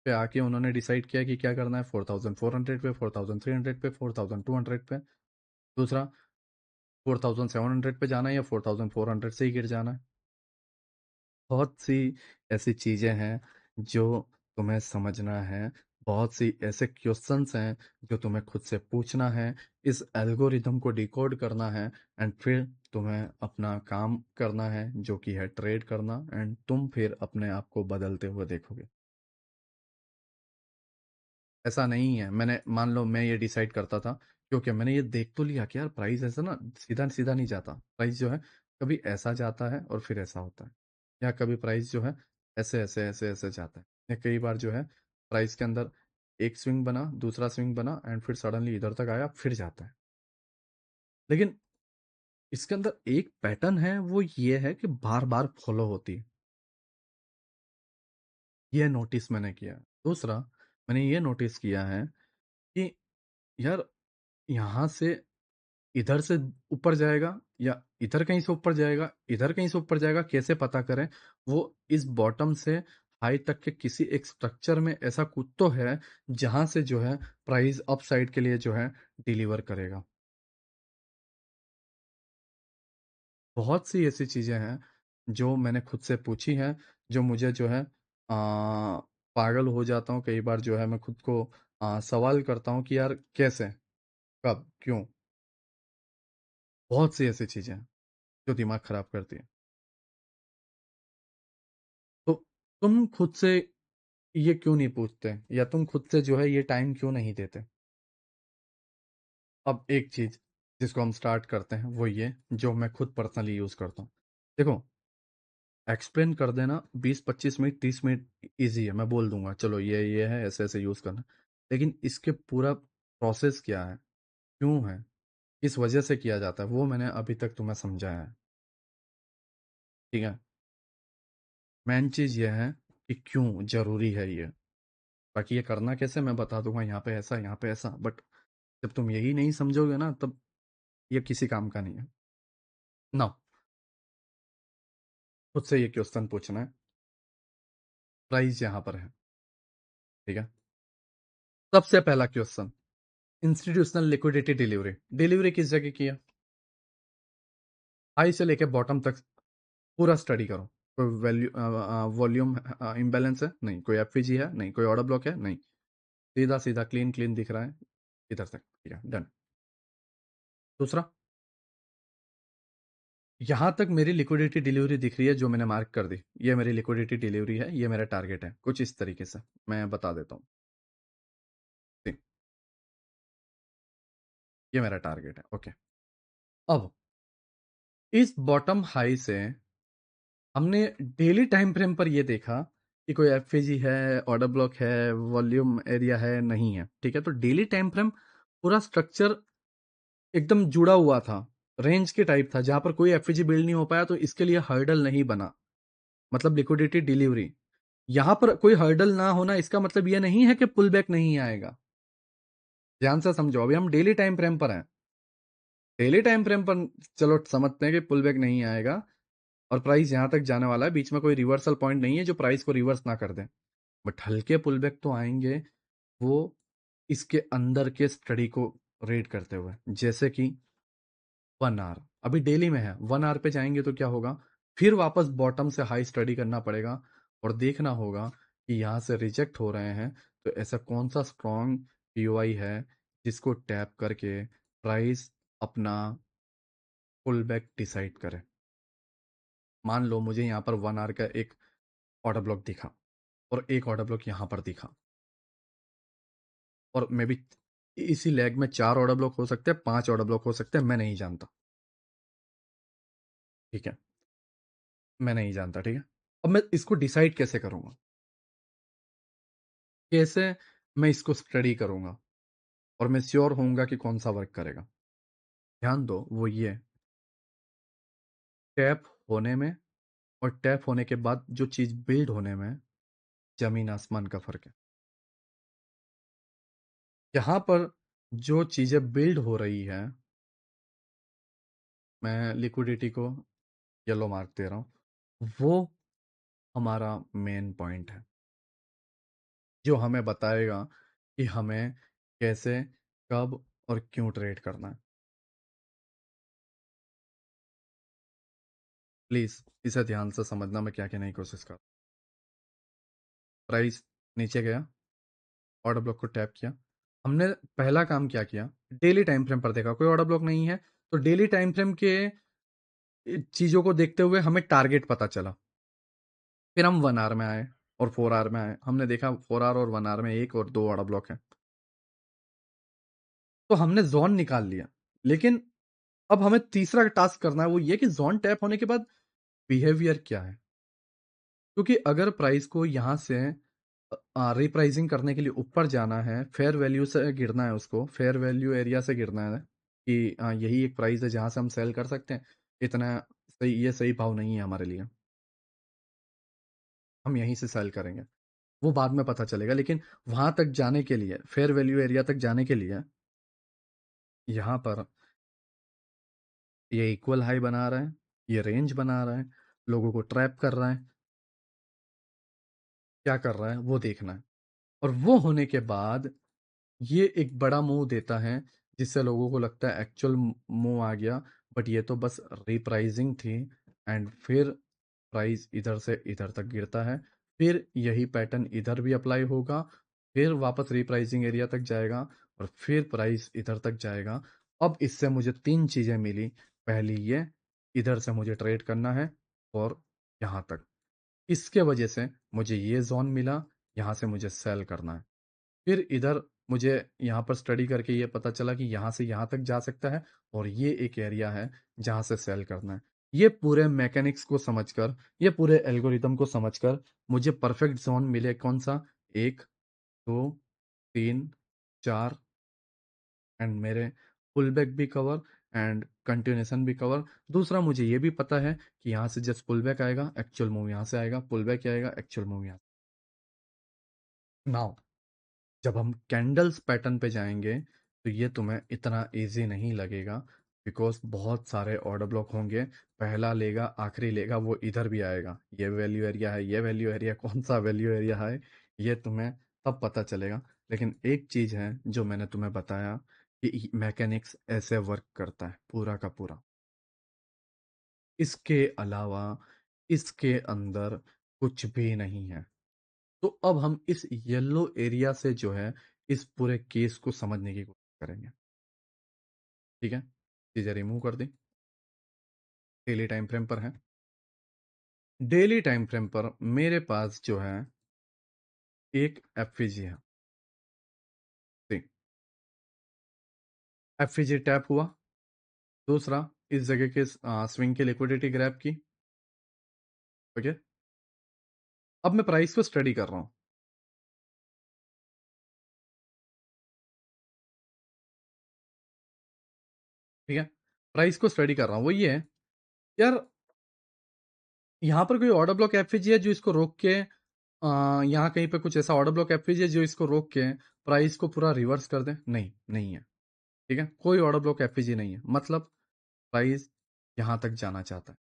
पे आके उन्होंने डिसाइड किया कि क्या करना है, 4400 पे, 4300 पे, 4200 पे। दूसरा, 4700 पे जाना है या 4400 से ही गिर जाना है। बहुत सी ऐसी चीजें हैं जो तुम्हें समझना है, बहुत सी ऐसे क्वेश्चंस हैं जो तुम्हें खुद से पूछना है, इस एल्गोरिदम को डिकोड करना है, एंड फिर तुम्हें अपना काम करना है जो कि है ट्रेड करना, एंड तुम फिर अपने आप को बदलते हुए देखोगे। ऐसा नहीं है, मैंने मान लो मैं ये डिसाइड करता था, क्योंकि मैंने ये देख तो लिया कि यार प्राइस ऐसा ना सीधा सीधा नहीं जाता, प्राइस जो है कभी ऐसा जाता है और फिर ऐसा होता है, या कभी प्राइस जो है ऐसे ऐसे ऐसे ऐसे जाता है, या कई बार जो है प्राइस के अंदर एक स्विंग बना, दूसरा स्विंग बना, एंड फिर सडनली इधर तक आया फिर जाता है। लेकिन इसके अंदर एक पैटर्न है, वो ये है कि बार बार फॉलो होती है। ये नोटिस मैंने किया। दूसरा, मैंने ये नोटिस किया है कि यार यहाँ से इधर से ऊपर जाएगा, या इधर कहीं से ऊपर जाएगा, इधर कहीं से ऊपर जाएगा, कैसे पता करें? वो इस बॉटम से हाई तक के किसी एक स्ट्रक्चर में ऐसा कुछ तो है जहां से जो है प्राइस अप साइड के लिए जो है डिलीवर करेगा। बहुत सी ऐसी चीजें हैं जो मैंने खुद से पूछी हैं, जो मुझे जो है पागल हो जाता हूँ कई बार, जो है मैं खुद को सवाल करता हूँ कि यार कैसे, कब, क्यों। बहुत सी ऐसी चीजें हैं जो दिमाग खराब करती है। तो तुम खुद से ये क्यों नहीं पूछते, या तुम खुद से जो है ये टाइम क्यों नहीं देते? अब एक चीज जिसको हम स्टार्ट करते हैं वो ये, जो मैं खुद पर्सनली यूज करता हूँ। देखो, एक्सप्लेन कर देना 20 25 मिनट 30 मिनट इजी है, मैं बोल दूंगा चलो ये है, ऐसे ऐसे यूज करना। लेकिन इसके पूरा प्रोसेस क्या है, क्यों है, किस वजह से किया जाता है वो मैंने अभी तक तुम्हें समझाया है। ठीक है। मेन चीज़ ये है कि क्यों ज़रूरी है ये। बाकी ये करना कैसे मैं बता दूंगा, यहाँ पे ऐसा यहाँ पे ऐसा, बट जब तुम यही नहीं समझोगे ना तब ये किसी काम का नहीं है ना। खुद से ये क्वेश्चन पूछना है। प्राइस यहाँ पर है। ठीक है। सबसे पहला question, institutional liquidity delivery. Delivery किस जगह की है? हाई से लेके बॉटम तक पूरा स्टडी करो। कोई वैल्यू वॉल्यूम इम्बैलेंस है नहीं, कोई एफईजी है नहीं, कोई ऑर्डर ब्लॉक है नहीं, सीधा सीधा क्लीन क्लीन दिख रहा है इधर तक। ठीक है, डन। दूसरा, यहां तक मेरी लिक्विडिटी डिलीवरी दिख रही है जो मैंने मार्क कर दी, ये मेरी लिक्विडिटी डिलीवरी है, ये मेरा टारगेट है, कुछ इस तरीके से मैं बता देता हूँ। ये मेरा टारगेट है। ओके। अब इस बॉटम हाई से हमने डेली टाइम फ्रेम पर ये देखा कि कोई एफएजी है, ऑर्डर ब्लॉक है, वॉल्यूम एरिया है नहीं है। ठीक है, तो डेली टाइम फ्रेम पूरा स्ट्रक्चर एकदम जुड़ा हुआ था, रेंज के टाइप था, जहां पर कोई एफएजी बिल्ड नहीं हो पाया, तो इसके लिए हर्डल नहीं बना, मतलब लिक्विडिटी डिलीवरी। यहां पर कोई हर्डल ना होना इसका मतलब यह नहीं है कि पुल बैक नहीं आएगा। ध्यान से समझो, अभी हम डेली टाइम फ्रेम पर हैं। डेली टाइम फ्रेम पर चलो समझते हैं कि पुल बैक नहीं आएगा और प्राइस यहां तक जाने वाला है, बीच में कोई रिवर्सल पॉइंट नहीं है जो प्राइस को रिवर्स ना कर दे। बट हल्के पुल बैक तो आएंगे, वो इसके अंदर के स्टडी को रेड करते हुए, जैसे कि 1 आवर अभी डेली में है, 1 आवर पे जाएंगे तो क्या होगा, फिर वापस बॉटम से हाई स्टडी करना पड़ेगा और देखना होगा कि यहाँ से रिजेक्ट हो रहे हैं, तो ऐसा कौन सा स्ट्रॉन्ग पीओआई है जिसको टैप करके प्राइस अपना पुल बैक डिसाइड करे। मान लो मुझे यहाँ पर 1 आवर का एक ऑर्डर ब्लॉक दिखा और एक ऑर्डर ब्लॉक यहाँ पर दिखा, और मे बी इसी लैग में 4 ऑर्डर ब्लॉक हो सकते हैं, 5 ऑर्डर ब्लॉक हो सकते हैं, मैं नहीं जानता। ठीक है, मैं नहीं जानता। ठीक है, अब मैं इसको डिसाइड कैसे करूंगा, कैसे मैं इसको स्टडी करूंगा और मैं श्योर होऊंगा कि कौन सा वर्क करेगा। ध्यान दो, वो ये टैप होने में और टैप होने के बाद जो चीज बिल्ड होने में जमीन आसमान का फर्क है। यहाँ पर जो चीजें बिल्ड हो रही है, मैं लिक्विडिटी को येलो मार्क दे रहा हूँ, वो हमारा मेन पॉइंट है जो हमें बताएगा कि हमें कैसे, कब और क्यों ट्रेड करना है। प्लीज इसे ध्यान से समझना, मैं क्या कहने की कोशिश कर। प्राइस नीचे गया, ऑर्डर ब्लॉक को टैप किया, हमने पहला काम क्या किया, डेली टाइम फ्रेम पर देखा कोई ऑर्डर ब्लॉक नहीं है, तो डेली टाइम फ्रेम के चीजों को देखते हुए हमें टारगेट पता चला। फिर हम 1 आवर में आए और 4 आवर में आए, हमने देखा 4 आवर और 1 आवर में एक और दो ऑर्डर ब्लॉक है, तो हमने जोन निकाल लिया। लेकिन अब हमें तीसरा टास्क करना है, वो ये कि जोन टैप होने के बाद बिहेवियर क्या है। क्योंकि अगर प्राइस को यहाँ से रिप्राइसिंग करने के लिए ऊपर जाना है, फेयर वैल्यू से गिरना है, उसको फेयर वैल्यू एरिया से गिरना है कि यही एक प्राइस है जहां से हम सेल कर सकते हैं, इतना सही, ये सही भाव नहीं है हमारे लिए, हम यहीं से सेल करेंगे, वो बाद में पता चलेगा। लेकिन वहां तक जाने के लिए, फेयर वैल्यू एरिया तक जाने के लिए, यहाँ पर ये इक्वल हाई बना रहा है, ये रेंज बना रहा है, लोगों को ट्रैप कर रहा है, क्या कर रहा है वो देखना है। और वो होने के बाद ये एक बड़ा मूव देता है जिससे लोगों को लगता है एक्चुअल मूव आ गया, बट ये तो बस रिप्राइजिंग थी। एंड फिर प्राइस इधर से इधर तक गिरता है, फिर यही पैटर्न इधर भी अप्लाई होगा, फिर वापस रिप्राइजिंग एरिया तक जाएगा और फिर प्राइस इधर तक जाएगा। अब इससे मुझे तीन चीजें मिली। पहली ये, इधर से मुझे ट्रेड करना है और यहाँ तक, इसके वजह से मुझे ये जोन मिला, यहाँ से मुझे सेल करना है। फिर इधर मुझे यहाँ पर स्टडी करके ये पता चला कि यहाँ से यहाँ तक जा सकता है और ये एक एरिया है जहाँ से सेल करना है। ये पूरे मैकेनिक्स को समझकर, ये पूरे एल्गोरिदम को समझकर मुझे परफेक्ट जोन मिले, कौन सा, 1, 2, 3, 4, एंड मेरे पुल बैक भी कवर एंड कंटिन्यूएशन भी कवर। दूसरा मुझे ये भी पता है कि यहाँ से जस्ट पुल बैक आएगा, एक्चुअल मूव यहाँ से आएगा, पुल बैक आएगा, एक्चुअल मूव यहाँ। नाउ जब हम कैंडल्स पैटर्न पे जाएंगे तो ये तुम्हें इतना इजी नहीं लगेगा, बिकॉज बहुत सारे ऑर्डर ब्लॉक होंगे। पहला लेगा, आखिरी लेगा, वो इधर भी आएगा। ये वैल्यू एरिया है, ये वैल्यू एरिया, कौन सा वैल्यू एरिया है, ये तुम्हें तब पता चलेगा। लेकिन एक चीज है जो मैंने तुम्हें बताया कि मैकेनिक्स ऐसे वर्क करता है पूरा का पूरा। इसके अलावा इसके अंदर कुछ भी नहीं है। तो अब हम इस येलो एरिया से जो है इस पूरे केस को समझने की कोशिश करेंगे। ठीक है, चीजें रिमूव कर दी। डेली टाइम फ्रेम पर है। डेली टाइम फ्रेम पर मेरे पास जो है एक एफवीजी है। ठीक, एफवीजी टैप हुआ। दूसरा, इस जगह के स्विंग की लिक्विडिटी ग्रैब की। ओके, अब मैं प्राइस को स्टडी कर रहा हूं। ठीक है, प्राइस को स्टडी कर रहा हूं। वो ये है यार, यहाँ पर कोई ऑर्डर ब्लॉक एफवीजी है जो इसको रोक के यहाँ कहीं पे कुछ ऐसा ऑर्डर ब्लॉक एफवीजी है जो इसको रोक के प्राइस को पूरा रिवर्स कर दे? नहीं, नहीं है। ठीक है, कोई ऑर्डर ब्लॉक एफवीजी नहीं है, मतलब प्राइस यहां तक जाना चाहता है।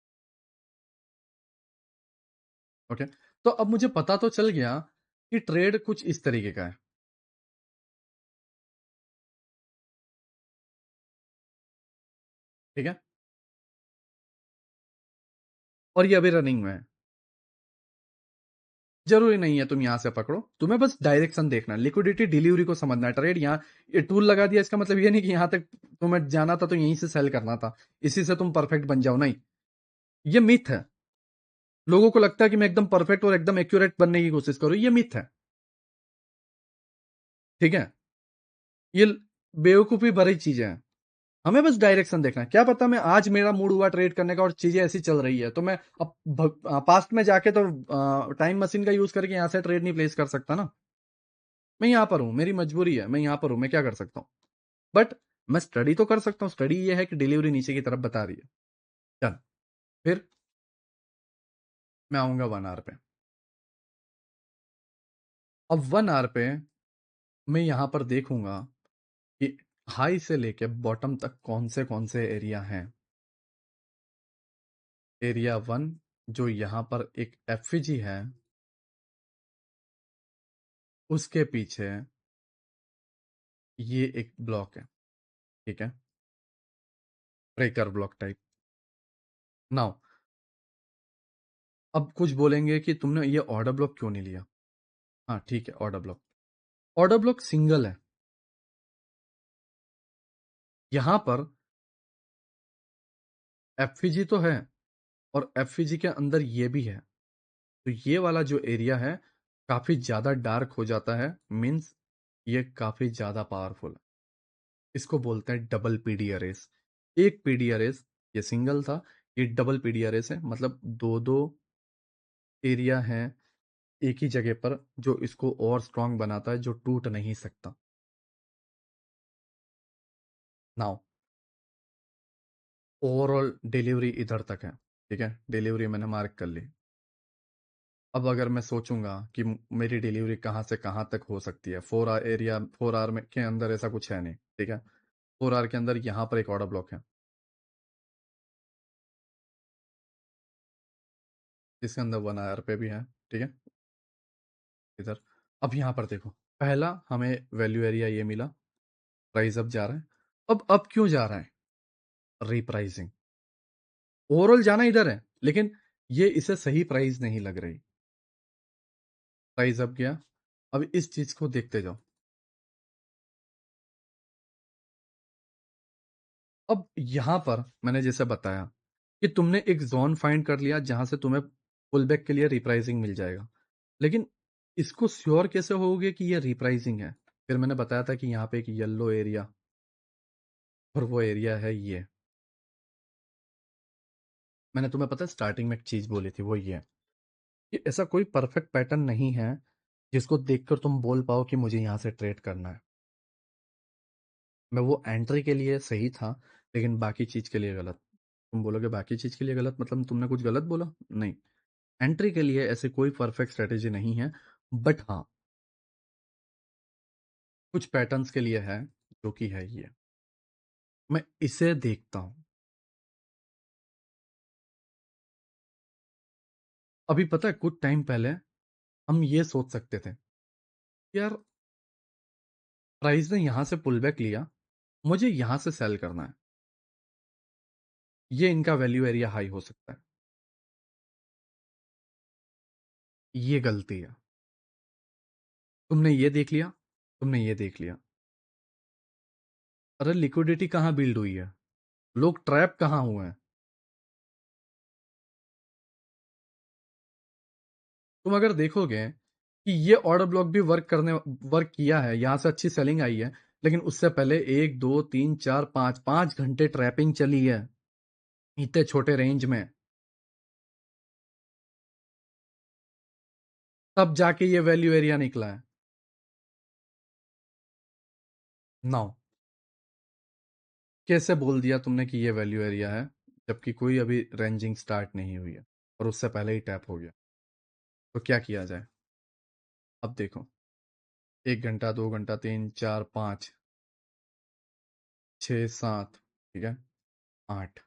ओके, तो अब मुझे पता तो चल गया कि ट्रेड कुछ इस तरीके का है। ठीक है, और ये अभी रनिंग में है। जरूरी नहीं है तुम यहां से पकड़ो, तुम्हें बस डायरेक्शन देखना है, लिक्विडिटी डिलीवरी को समझना है। ट्रेड यहाँ ये टूल लगा दिया, इसका मतलब ये नहीं कि यहां तक तुम्हें जाना था तो यहीं से सेल करना था, इसी से तुम परफेक्ट बन जाओ। नहीं, ये मिथ है। लोगों को लगता है कि मैं एकदम परफेक्ट और एकदम एक्यूरेट बनने की कोशिश करूं, ये मिथ है। ठीक है, ये बेवकूफी भरी चीजें हैं। हमें बस डायरेक्शन देखना है। क्या पता मैं आज मेरा मूड हुआ ट्रेड करने का और चीजें ऐसी चल रही है तो मैं अब पास्ट में जाके तो टाइम मशीन का यूज करके यहां से ट्रेड नहीं प्लेस कर सकता ना। मैं यहां पर हूं, मेरी मजबूरी है, मैं यहां पर हूं, मैं क्या कर सकता हूं? बट मैं स्टडी तो कर सकता हूं। स्टडी ये है कि डिलीवरी नीचे की तरफ बता रही है। चल, फिर मैं आऊंगा 1 आवर पे। अब 1 आवर पे मैं यहां पर देखूंगा कि हाई से लेके बॉटम तक कौन से एरिया हैं। एरिया 1 जो यहां पर एक एफजी है, उसके पीछे ये एक ब्लॉक है। ठीक है, ब्रेकर ब्लॉक टाइप। नाउ अब कुछ बोलेंगे कि तुमने ये ऑर्डर ब्लॉक क्यों नहीं लिया? हाँ ठीक है, order block, order block single है। यहां पर एफजी तो है और एफजी के अंदर ये भी है। तो ये वाला जो एरिया है काफी ज्यादा डार्क हो जाता है, मीन्स ये काफी ज्यादा पावरफुल है। इसको बोलते हैं डबल पीडी अरेस। एक पीडी अरेस, ये सिंगल था, ये डबल पीडी अरेस है, मतलब दो दो एरिया हैं एक ही जगह पर जो इसको और स्ट्रांग बनाता है, जो टूट नहीं सकता। नाउ ओवरऑल डिलीवरी इधर तक है। ठीक है, डिलीवरी मैंने मार्क कर ली। अब अगर मैं सोचूंगा कि मेरी डिलीवरी कहाँ से कहाँ तक हो सकती है, 4 आवर एरिया, 4 आवर में के अंदर ऐसा कुछ है नहीं। ठीक है, 4 आवर के अंदर यहाँ पर एक ऑर्डर ब्लॉक है जिसके अंदर 1 आवर पे भी है। ठीक है, इधर। अब यहाँ पर देखो, पहला हमें वैल्यू एरिया ये मिला, प्राइस अब जा रहा है। अब क्यों जा रहा है? रिप्राइसिंग। ओवरऑल जाना इधर है, लेकिन ये इसे सही प्राइस नहीं लग रही। प्राइस अब गया। अब इस चीज को देखते जाओ। अब यहां पर मैंने जैसे बताया कि तुमने एक जोन फाइंड कर लिया जहां से तुम्हें पुल बैक के लिए रिप्राइसिंग मिल जाएगा। लेकिन इसको श्योर कैसे होगे कि ये रिप्राइसिंग है? फिर मैंने बताया था कि यहाँ पे एक येलो एरिया, और वो एरिया है ये। मैंने तुम्हें पता है स्टार्टिंग में एक चीज बोली थी, वो ये है कि ऐसा कोई परफेक्ट पैटर्न नहीं है जिसको देखकर तुम बोल पाओ कि मुझे यहां से ट्रेड करना है। मैं वो एंट्री के लिए सही था, लेकिन बाकी चीज़ के लिए गलत। तुम बोलोगे बाकी चीज़ के लिए गलत मतलब तुमने कुछ गलत बोला? नहीं। एंट्री के लिए ऐसे कोई परफेक्ट स्ट्रैटेजी नहीं है, बट हाँ, कुछ पैटर्न्स के लिए है, जो कि है ये। मैं इसे देखता हूँ। अभी पता है कुछ टाइम पहले हम ये सोच सकते थे, यार प्राइस ने यहाँ से पुल बैक लिया, मुझे यहाँ से सेल करना है। ये इनका वैल्यू एरिया हाई हो सकता है। ये गलती है। तुमने ये देख लिया, तुमने ये देख लिया। अरे लिक्विडिटी कहाँ बिल्ड हुई है? लोग ट्रैप कहाँ हुए हैं? तुम अगर देखोगे कि ये ऑर्डर ब्लॉक भी वर्क किया है, यहां से अच्छी सेलिंग आई है, लेकिन उससे पहले 1 2 3 4 5 5 घंटे ट्रैपिंग चली है इतने छोटे रेंज में, तब जाके ये वैल्यू एरिया निकला है। नाउ कैसे बोल दिया तुमने कि ये वैल्यू एरिया है, जबकि कोई अभी रेंजिंग स्टार्ट नहीं हुई है और उससे पहले ही टैप हो गया? तो क्या किया जाए? अब देखो, 1 घंटा, 2 घंटा, 3 4 5 6 7, ठीक है, 8,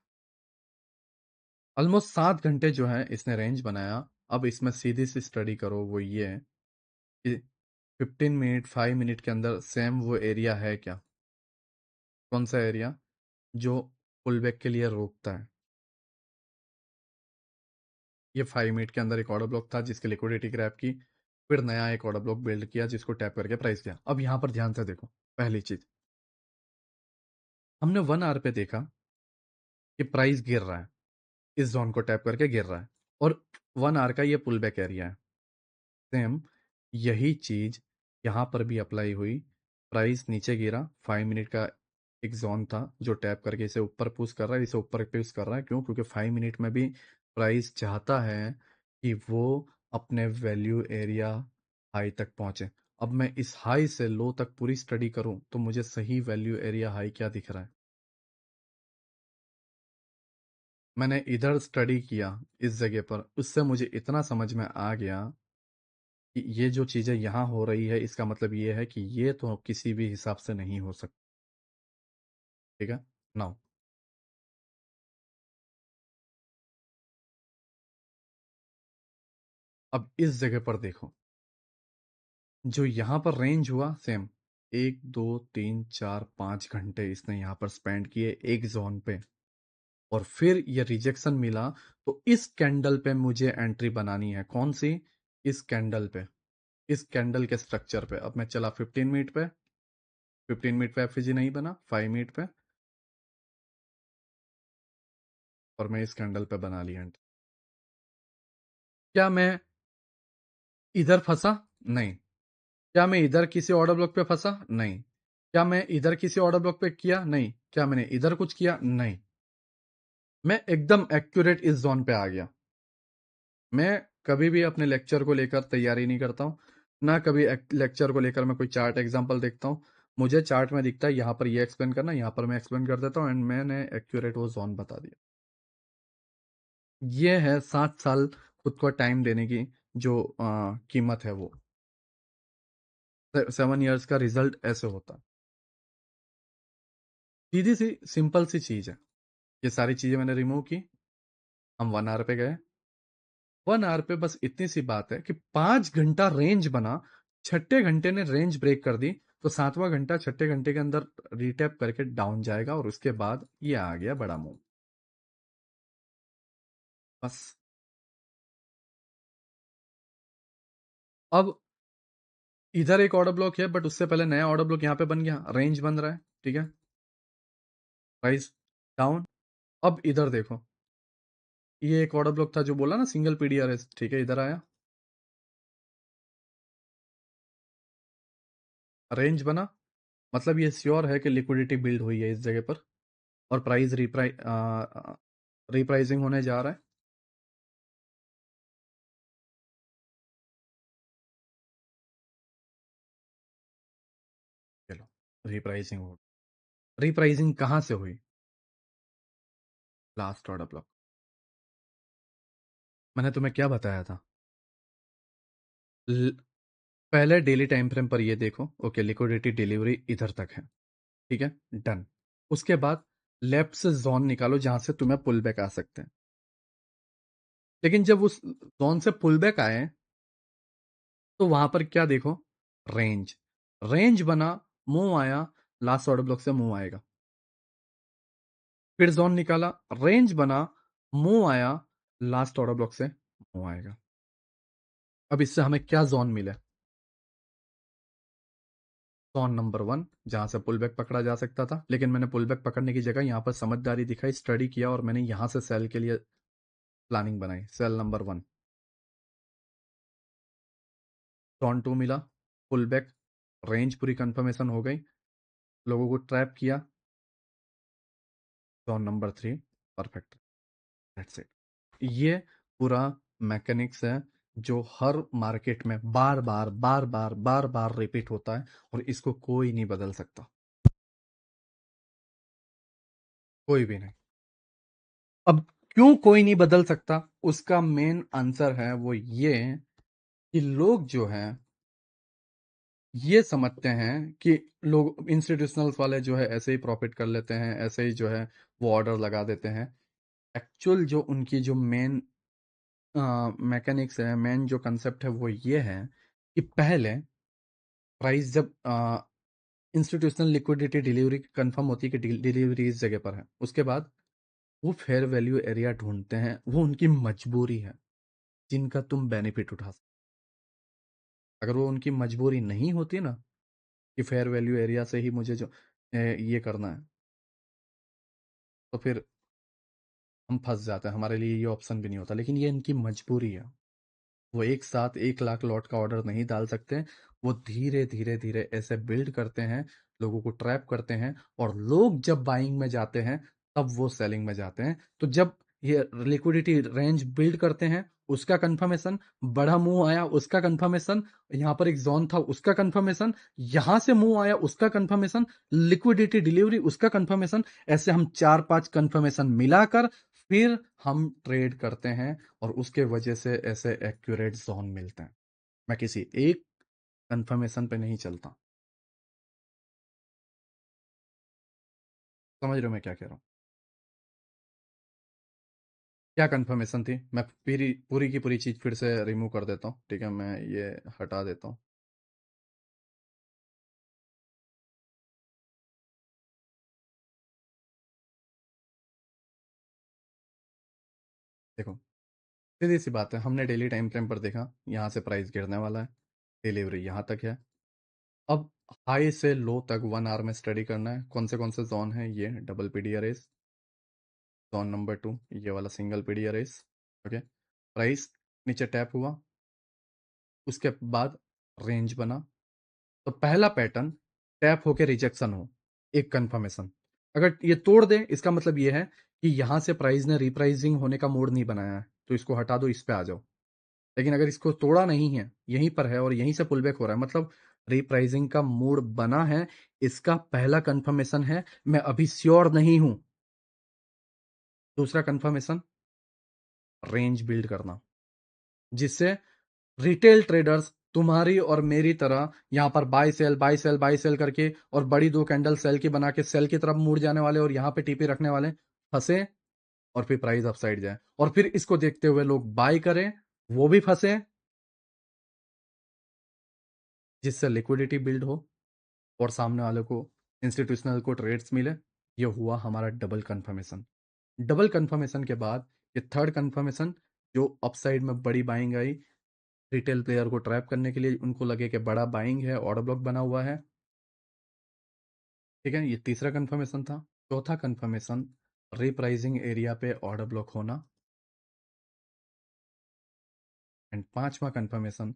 ऑलमोस्ट 7 घंटे जो है इसने रेंज बनाया। अब इसमें सीधी सी स्टडी करो, वो ये है कि 15 मिनट 5 मिनट के अंदर सेम वो एरिया है क्या? कौन सा एरिया? जो पुल बैक के लिए रोकता है। ये 5 मिनट के अंदर एक ऑर्डर ब्लॉक था जिसकी लिक्विडिटी ग्रैब की, फिर नया एक ऑर्डर ब्लॉक बिल्ड किया जिसको टैप करके प्राइस किया। अब यहां पर ध्यान से देखो, पहली चीज, हमने 1 आवर पे देखा कि प्राइस गिर रहा है, इस जोन को टैप करके गिर रहा है, और 1 आवर का ये पुल बैक एरिया है। सेम यही चीज यहां पर भी अप्लाई हुई। प्राइस नीचे गिरा, 5 मिनट का एक जोन था जो टैप करके इसे ऊपर पुश कर रहा है, इसे ऊपर पुश कर रहा है। क्यों? क्योंकि 5 मिनट में भी प्राइस चाहता है कि वो अपने वैल्यू एरिया हाई तक पहुंचे। अब मैं इस हाई से लो तक पूरी स्टडी करूं तो मुझे सही वैल्यू एरिया हाई क्या दिख रहा है? मैंने इधर स्टडी किया इस जगह पर, उससे मुझे इतना समझ में आ गया कि ये जो चीजें यहाँ हो रही है, इसका मतलब ये है कि ये तो किसी भी हिसाब से नहीं हो सकता। ठीक है। नाउ अब इस जगह पर देखो, जो यहाँ पर रेंज हुआ सेम, 1 2 3 4 5 घंटे इसने यहाँ पर स्पेंड किए एक जोन पे, और फिर ये रिजेक्शन मिला। तो इस कैंडल पे मुझे एंट्री बनानी है। कौन सी? इस कैंडल पे, इस कैंडल के स्ट्रक्चर पे। अब मैं चला 15 मिनट पे, 15 मिनट पे एफजी नहीं बना, 5 मिनट पे, और मैं इस कैंडल पे बना लिया एंट्री। क्या मैं इधर फंसा? नहीं। क्या मैं इधर किसी ऑर्डर ब्लॉक पे फंसा? नहीं। क्या मैं इधर किसी ऑर्डर ब्लॉक पे किया? नहीं। क्या मैंने इधर कुछ किया? नहीं। मैं एकदम एक्यूरेट इस जोन पे आ गया। मैं कभी भी अपने लेक्चर को लेकर तैयारी नहीं करता हूँ, ना कभी लेक्चर को लेकर मैं कोई चार्ट एग्जांपल देखता हूँ। मुझे चार्ट में दिखता है यहाँ पर ये एक्सप्लेन करना, यहाँ पर मैं एक्सप्लेन कर देता हूँ, एंड मैंने एक्यूरेट वो जोन बता दिया। ये है 7 साल खुद को टाइम देने की जो कीमत है, वो 7 इयर्स का रिजल्ट ऐसे होता है। सीधी सी सिंपल सी चीज है। ये सारी चीजें मैंने रिमूव की, हम 1 आवर पे गए। 1 आवर पे बस इतनी सी बात है कि 5 घंटा रेंज बना, छठे घंटे ने रेंज ब्रेक कर दी, तो 7वां घंटा छठे घंटे के अंदर रिटैप करके डाउन जाएगा, और उसके बाद ये आ गया बड़ा मूव। बस। अब इधर एक ऑर्डर ब्लॉक है, बट उससे पहले नया ऑर्डर ब्लॉक यहाँ पे बन गया, रेंज बन रहा है, ठीक है, प्राइस डाउन। अब इधर देखो, ये एक ऑर्डर ब्लॉक था जो बोला ना सिंगल पीडीआरएस, ठीक है, इधर आया, रेंज बना, मतलब ये श्योर है कि लिक्विडिटी बिल्ड हुई है इस जगह पर, और प्राइस रिप्राइसिंग होने जा रहा है। चलो, रिप्राइसिंग हो, रिप्राइसिंग कहाँ से हुई? Last order block. मैंने तुम्हें क्या बताया था? ल- पहले डेली टाइम फ्रेम पर ये देखो, ओके लिक्विडिटी डिलीवरी इधर तक है, ठीक है, डन। उसके बाद लेफ्ट से जोन निकालो जहां से तुम्हें पुल बैक आ सकते हैं। लेकिन जब उस जोन से पुल बैक आए तो वहां पर क्या देखो? रेंज। रेंज बना, मूव आया, लास्ट ऑर्डर ब्लॉक से मूव आएगा। फिर जोन निकाला, रेंज बना, मूव आया, लास्ट ऑर्डर ब्लॉक से मूव आएगा। अब इससे हमें क्या जोन मिले? जोन नंबर 1, जहां से पुल बैक पकड़ा जा सकता था, लेकिन मैंने पुल बैक पकड़ने की जगह यहां पर समझदारी दिखाई, स्टडी किया और मैंने यहां से सेल के लिए प्लानिंग बनाई। Cell number 1। जोन 2 मिला, पुल बैक, रेंज पूरी कंफर्मेशन हो गई, लोगों को ट्रैप किया। Zone number 3, perfect, that's it. ये पूरा मैकेनिक्स है जो हर मार्केट में बार बार बार बार बार बार रिपीट होता है, और इसको कोई नहीं बदल सकता, कोई भी नहीं। अब क्यों कोई नहीं बदल सकता? उसका मेन आंसर है वो ये कि लोग जो हैं ये समझते हैं कि लोग इंस्टीट्यूशनल्स वाले जो है ऐसे ही प्रॉफिट कर लेते हैं, ऐसे ही जो है वो ऑर्डर लगा देते हैं। एक्चुअल जो उनकी जो मेन मैकेनिक्स है, मेन जो कंसेप्ट है वो ये है कि पहले प्राइस जब इंस्टीट्यूशनल लिक्विडिटी डिलीवरी कंफर्म होती है कि डिलीवरी इस जगह पर है, उसके बाद वो फेयर वैल्यू एरिया ढूंढते हैं। वो उनकी मजबूरी है जिनका तुम बेनिफिट उठा सकते। अगर वो उनकी मजबूरी नहीं होती ना कि फेयर वैल्यू एरिया से ही मुझे जो ये करना है, तो फिर हम फंस जाते हैं, हमारे लिए ये ऑप्शन भी नहीं होता। लेकिन ये इनकी मजबूरी है। वो एक साथ 1 लाख लॉट का ऑर्डर नहीं डाल सकते। वो धीरे धीरे धीरे ऐसे बिल्ड करते हैं, लोगों को ट्रैप करते हैं, और लोग जब बाइंग में जाते हैं तब वो सेलिंग में जाते हैं। तो जब ये लिक्विडिटी रेंज बिल्ड करते हैं, उसका कंफर्मेशन, बड़ा मुंह आया उसका कंफर्मेशन, यहां पर एक जोन था उसका कंफर्मेशन, यहां से मुंह आया उसका कंफर्मेशन, लिक्विडिटी डिलीवरी उसका कंफर्मेशन, ऐसे हम 4-5 कंफर्मेशन मिलाकर फिर हम ट्रेड करते हैं, और उसके वजह से ऐसे एक्यूरेट जोन मिलते हैं। मैं किसी एक कंफर्मेशन पे नहीं चलता। समझ रहे हो मैं क्या कह रहा हूँ? क्या कंफर्मेशन थी? मैं पूरी पूरी की पूरी चीज फिर से रिमूव कर देता हूँ, ठीक है, मैं ये हटा देता हूँ। देखो, सीधी सी बात है, हमने डेली टाइम फ्रेम पर देखा यहाँ से प्राइस गिरने वाला है, डिलीवरी यहाँ तक है। अब हाई से लो तक 1 आवर में स्टडी करना है कौन से जोन है। ये double PD arrays, zone number 2 ये वाला single PD arrays, okay. Price नीचे टैप हुआ, उसके बाद रेंज बना, तो पहला पैटर्न टैप होके रिजेक्शन हो, एक कंफर्मेशन। अगर ये तोड़ दे इसका मतलब ये है कि यहां से प्राइस ने रिप्राइसिंग होने का मोड नहीं बनाया है, तो इसको हटा दो, इस पे आ जाओ। लेकिन अगर इसको तोड़ा नहीं है, यहीं पर है और यहीं से पुल बैक हो रहा है, मतलब रिप्राइसिंग का मूड बना है, इसका पहला कंफर्मेशन है। मैं अभी श्योर नहीं हूं। दूसरा कंफर्मेशन, रेंज बिल्ड करना, जिससे रिटेल ट्रेडर्स तुम्हारी और मेरी तरह यहां पर buy sell buy sell buy sell करके और बड़ी दो कैंडल सेल की बना के सेल की तरफ मुड़ जाने वाले और यहां पे टीपी रखने वाले फंसे, और फिर प्राइस अपसाइड जाए, और फिर इसको देखते हुए लोग बाय करें, वो भी फंसे, जिससे लिक्विडिटी बिल्ड हो और सामने वाले को, इंस्टीट्यूशनल को ट्रेड्स मिले। ये हुआ हमारा डबल कंफर्मेशन। डबल कंफर्मेशन के बाद ये थर्ड कंफर्मेशन, जो अपसाइड में बड़ी बाइंग आई, रिटेल प्लेयर को ट्रैप करने के लिए, उनको लगे कि बड़ा बाइंग है, ऑर्डर ब्लॉक बना हुआ है, ठीक है, ये तीसरा कंफर्मेशन था। चौथा कंफर्मेशन, रिप्राइजिंग एरिया पे ऑर्डर ब्लॉक होना। एंड पांचवा कंफर्मेशन,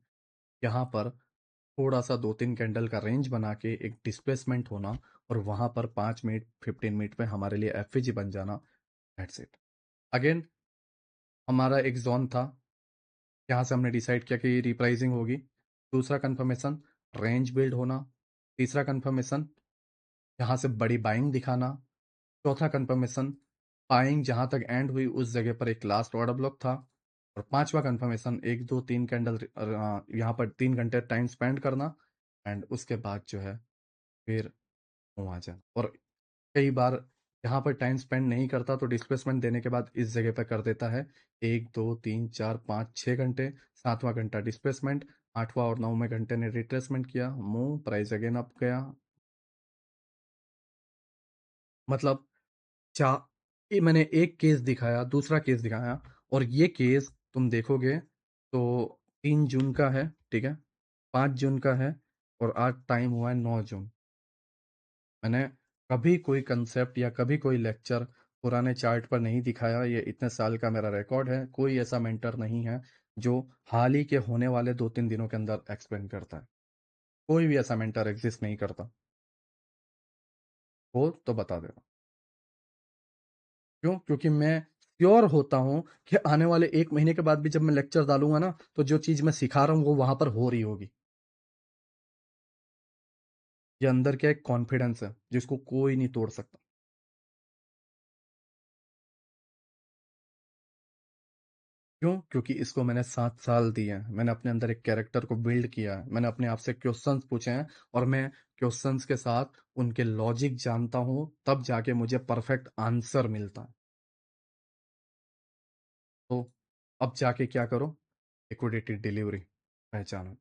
यहाँ पर थोड़ा सा 2-3 कैंडल का रेंज बना के एक डिस्प्लेसमेंट होना, और वहां पर 5 मिनट 15 मिनट में हमारे लिए एफवीजी बन जाना। That's it. अगेन हमारा एक जोन था, यहाँ से हमने डिसाइड किया कि रिप्राइजिंग होगी। दूसरा कंफर्मेशन, रेंज बिल्ड होना। तीसरा कंफर्मेशन, यहाँ से बड़ी बाइंग दिखाना। चौथा कंफर्मेशन, बाइंग जहाँ तक एंड हुई उस जगह पर एक लास्ट ऑर्डर ब्लॉक था। और पांचवा कंफर्मेशन, 1 2 3 कैंडल यहाँ पर 3 घंटे टाइम स्पेंड करना। एंड उसके बाद जो है फिर वहाँ जाना। और कई बार यहाँ पर टाइम स्पेंड नहीं करता तो डिस्प्लेसमेंट देने के बाद इस जगह पर कर देता है 1 2 3 4 5 6 घंटे। सातवां घंटा डिस्प्लेसमेंट, आठवां और नौवें घंटे ने रिट्रेसमेंट किया, मूव प्राइस अगेन अप गया। मतलब चा ये मैंने एक केस दिखाया, दूसरा केस दिखाया, और ये केस तुम देखोगे तो 3 जून का है, ठीक है, 5 जून का है, और आज टाइम हुआ है 9 जून। मैंने कभी कोई कंसेप्ट या कभी कोई लेक्चर पुराने चार्ट पर नहीं दिखाया। ये इतने साल का मेरा रिकॉर्ड है। कोई ऐसा मेंटर नहीं है जो हाल ही के होने वाले 2 3 दिनों के अंदर एक्सप्लेन करता है। कोई भी ऐसा मेंटर एग्जिस्ट नहीं करता। हो तो बता देना। क्यों? क्योंकि मैं श्योर होता हूं कि आने वाले 1 महीने के बाद भी जब मैं लेक्चर डालूंगा ना, तो जो चीज मैं सिखा रहा हूँ वो वहां पर हो रही होगी। ये अंदर क्या एक कॉन्फिडेंस है जिसको कोई नहीं तोड़ सकता। क्यों? क्योंकि इसको मैंने 7 साल दिए हैं। मैंने अपने अंदर एक कैरेक्टर को बिल्ड किया है। मैंने अपने आप से क्वेश्चंस पूछे हैं, और मैं क्वेश्चंस के साथ उनके लॉजिक जानता हूं, तब जाके मुझे परफेक्ट आंसर मिलता है। तो अब जाके क्या करो? लिक्विडिटी डिलीवरी पहचानो।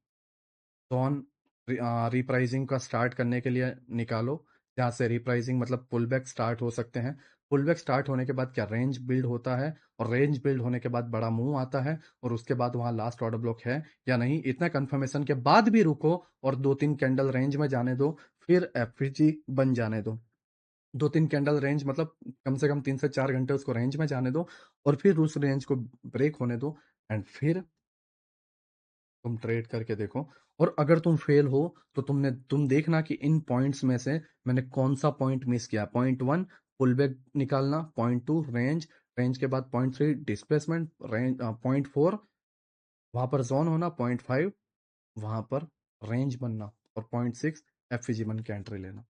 जॉन रिप्राइजिंग का स्टार्ट करने के लिए निकालो। जहाँ से रिप्राइजिंग मतलब पुल बैक स्टार्ट हो सकते हैं। पुल बैक स्टार्ट होने के बाद क्या रेंज बिल्ड होता है, और रेंज बिल्ड होने के बाद बड़ा मूव आता है, और उसके बाद वहां लास्ट ऑर्डर ब्लॉक है या नहीं, इतना कंफर्मेशन के बाद भी रुको और 2 3 कैंडल रेंज में जाने दो। फिर एफजी बन जाने दो। 2 3 कैंडल रेंज मतलब कम से कम 3 से 4 घंटे उसको रेंज में जाने दो, और फिर उस रेंज को ब्रेक होने दो। एंड फिर तुम ट्रेड करके देखो। और अगर तुम फेल हो तो तुम देखना कि इन पॉइंट्स में से मैंने कौन सा पॉइंट मिस किया। पॉइंट 1 पुल बैक निकालना, पॉइंट 2 रेंज, रेंज के बाद पॉइंट 3 डिस्प्लेसमेंट, रेंज पॉइंट 4 वहां पर जोन होना, पॉइंट 5 वहां पर रेंज बनना, और पॉइंट 6 एफ बन के एंट्री लेना।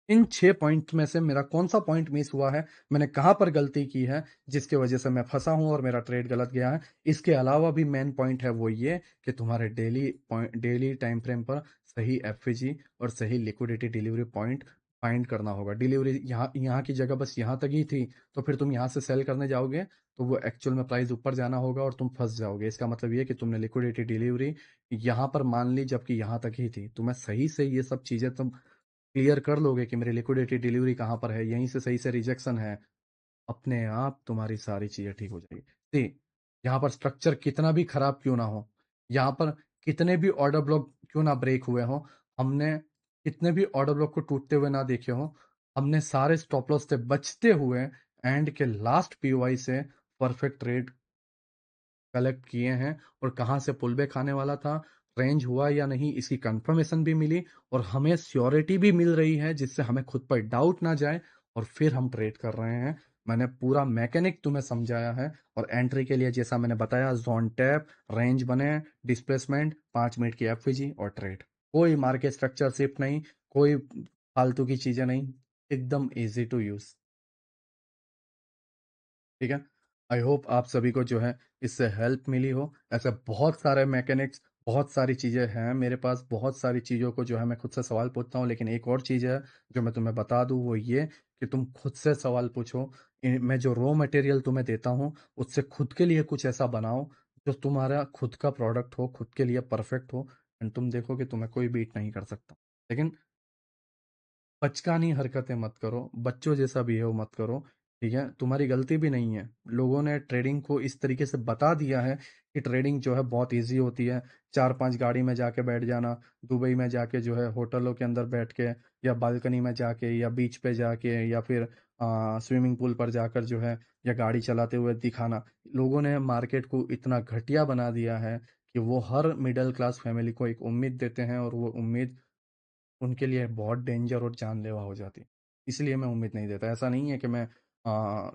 इन 6 पॉइंट में से मेरा कौन सा पॉइंट मिस हुआ है, मैंने कहां पर गलती की है जिसकी वजह से मैं फंसा हूं और मेरा ट्रेड गलत गया है। इसके अलावा भी मेन पॉइंट है वो ये कि तुम्हारे डेली टाइम फ्रेम पर सही एफजी और सही लिक्विडिटी डिलीवरी पॉइंट फाइंड करना होगा। डिलीवरी यहाँ यहाँ की जगह बस यहाँ तक ही थी, तो फिर तुम यहाँ से सेल करने जाओगे तो वो एक्चुअल में प्राइस ऊपर जाना होगा और तुम फंस जाओगे। इसका मतलब ये कि तुमने लिक्विडिटी डिलीवरी यहाँ पर मान ली जबकि यहाँ तक ही थी। तुम्हें सही से ये सब चीजें तुम क्लियर कर लोगे कि मेरी लिक्विडिटी डिलीवरी कहाँ पर है, यहीं से सही से रिजेक्शन है, अपने आप तुम्हारी सारी चीजें ठीक हो जाएगी। सी, यहाँ पर स्ट्रक्चर कितना भी खराब क्यों ना हो, यहाँ पर कितने भी ऑर्डर ब्लॉक क्यों ना ब्रेक हुए हो, हमने कितने भी ऑर्डर ब्लॉक को टूटते हुए ना देखे हो, हमने सारे स्टॉप लॉस से बचते हुए एंड के लास्ट पीओआई से परफेक्ट ट्रेड कलेक्ट किए हैं। और कहाँ से पुल बैक आने वाला था, रेंज हुआ या नहीं, इसकी कंफर्मेशन भी मिली, और हमें श्योरिटी भी मिल रही है जिससे हमें खुद पर डाउट ना जाए, और फिर हम ट्रेड कर रहे हैं। मैंने पूरा मैकेनिक तुम्हें समझाया है। और एंट्री के लिए जैसा मैंने बताया, जोन टैप, रेंज बने, डिस्प्लेसमेंट, 5 मिनट की एफवीजी और ट्रेड। कोई मार्केट स्ट्रक्चर शिफ्ट नहीं, कोई फालतू की चीजें नहीं, एकदम इजी टू यूज। ठीक है। आई होप आप सभी को जो है इससे हेल्प मिली हो। ऐसे बहुत सारे मैकेनिक्स, बहुत सारी चीज़ें हैं मेरे पास, बहुत सारी चीज़ों को जो है मैं खुद से सवाल पूछता हूँ। लेकिन एक और चीज़ है जो मैं तुम्हें बता दूँ, वो ये कि तुम खुद से सवाल पूछो। मैं जो रॉ मटेरियल तुम्हें देता हूँ उससे खुद के लिए कुछ ऐसा बनाओ जो तुम्हारा खुद का प्रोडक्ट हो, खुद के लिए परफेक्ट हो। एंड तुम देखो कि तुम्हें कोई बीट नहीं कर सकता। लेकिन बचकानी हरकतें मत करो, बच्चों जैसा बिहेव मत करो। ठीक है, तुम्हारी गलती भी नहीं है। लोगों ने ट्रेडिंग को इस तरीके से बता दिया है कि ट्रेडिंग जो है बहुत इजी होती है। 4 5 गाड़ी में जाके बैठ जाना, दुबई में जाके जो है होटलों के अंदर बैठ के, या बालकनी में जाके, या बीच पे जाके, या फिर स्विमिंग पूल पर जाकर जो है, या गाड़ी चलाते हुए दिखाना। लोगों ने मार्केट को इतना घटिया बना दिया है कि वो हर मिडिल क्लास फैमिली को एक उम्मीद देते हैं, और वो उम्मीद उनके लिए बहुत डेंजर और जानलेवा हो जाती है। इसलिए मैं उम्मीद नहीं देता। ऐसा नहीं है कि मैं आ,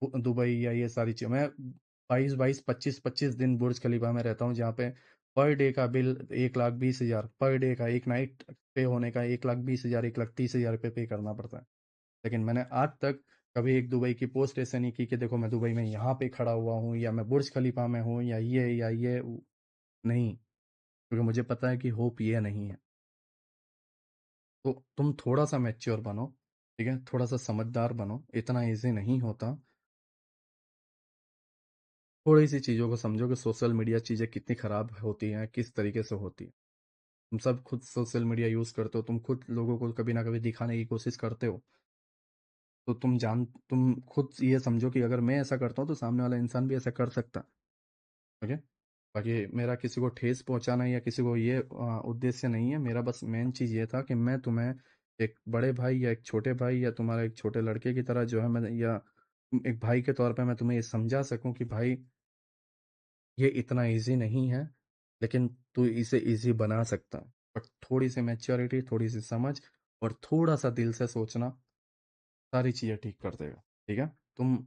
दुबई या ये सारी चीज़ मैं 22 22 25 25 दिन बुर्ज खलीफा में रहता हूँ, जहाँ पे पर डे का बिल 1,20,000, पर डे का एक नाइट पे होने का 1,20,000, 1,30,000 रुपये पे करना पड़ता है। लेकिन मैंने आज तक कभी एक दुबई की पोस्ट ऐसे नहीं की कि देखो मैं दुबई में यहाँ पे खड़ा हुआ हूँ, या मैं बुर्ज खलीफा में हूँ, या ये नहीं, क्योंकि मुझे पता है कि होप ये नहीं है। तो तुम थोड़ा सा मैच्योर बनो, ठीक है, थोड़ा सा समझदार बनो, इतना इजी नहीं होता। थोड़ी सी चीज़ों को समझो कि सोशल मीडिया चीज़ें कितनी ख़राब होती हैं, किस तरीके से होती हैं। तुम सब खुद सोशल मीडिया यूज़ करते हो, तुम खुद लोगों को कभी ना कभी दिखाने की कोशिश करते हो। तो तुम खुद ये समझो कि अगर मैं ऐसा करता हूँ तो सामने वाला इंसान भी ऐसा कर सकता है। ओके। बाकी मेरा किसी को ठेस पहुंचाना या किसी को ये उद्देश्य नहीं है। मेरा बस मेन चीज़ ये था कि मैं तुम्हें एक बड़े भाई या एक छोटे भाई या तुम्हारे एक छोटे लड़के की तरह जो है मैं, या एक भाई के तौर पे मैं तुम्हें ये समझा सकूं कि भाई ये इतना इजी नहीं है, लेकिन तू इसे इजी बना सकता है। बट थोड़ी सी मैच्योरिटी, थोड़ी सी समझ और थोड़ा सा दिल से सोचना सारी चीज़ें ठीक कर देगा। ठीक है। तुम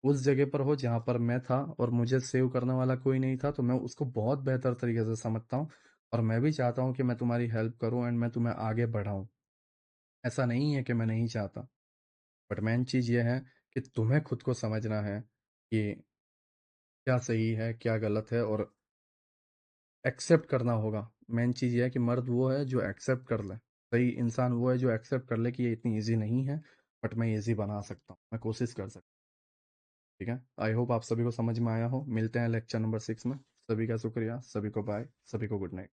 उस जगह पर हो जहाँ पर मैं था और मुझे सेव करने वाला कोई नहीं था, तो मैं उसको बहुत बेहतर तरीके से समझता हूँ। और मैं भी चाहता हूँ कि मैं तुम्हारी हेल्प करूँ एंड मैं तुम्हें आगे बढ़ाऊँ। ऐसा नहीं है कि मैं नहीं चाहता, बट मेन चीज़ ये है कि तुम्हें खुद को समझना है कि क्या सही है क्या गलत है, और एक्सेप्ट करना होगा। मेन चीज़ ये है कि मर्द वो है जो एक्सेप्ट कर ले, सही इंसान वो है जो एक्सेप्ट कर ले कि ये इतनी ईजी नहीं है, बट मैं ईजी बना सकता हूँ, मैं कोशिश कर सकता हूँ। ठीक है। आई होप आप सभी को समझ में आया हो। मिलते हैं लेक्चर नंबर 6 में। सभी का शुक्रिया, सभी को बाय, सभी को गुड नाइट।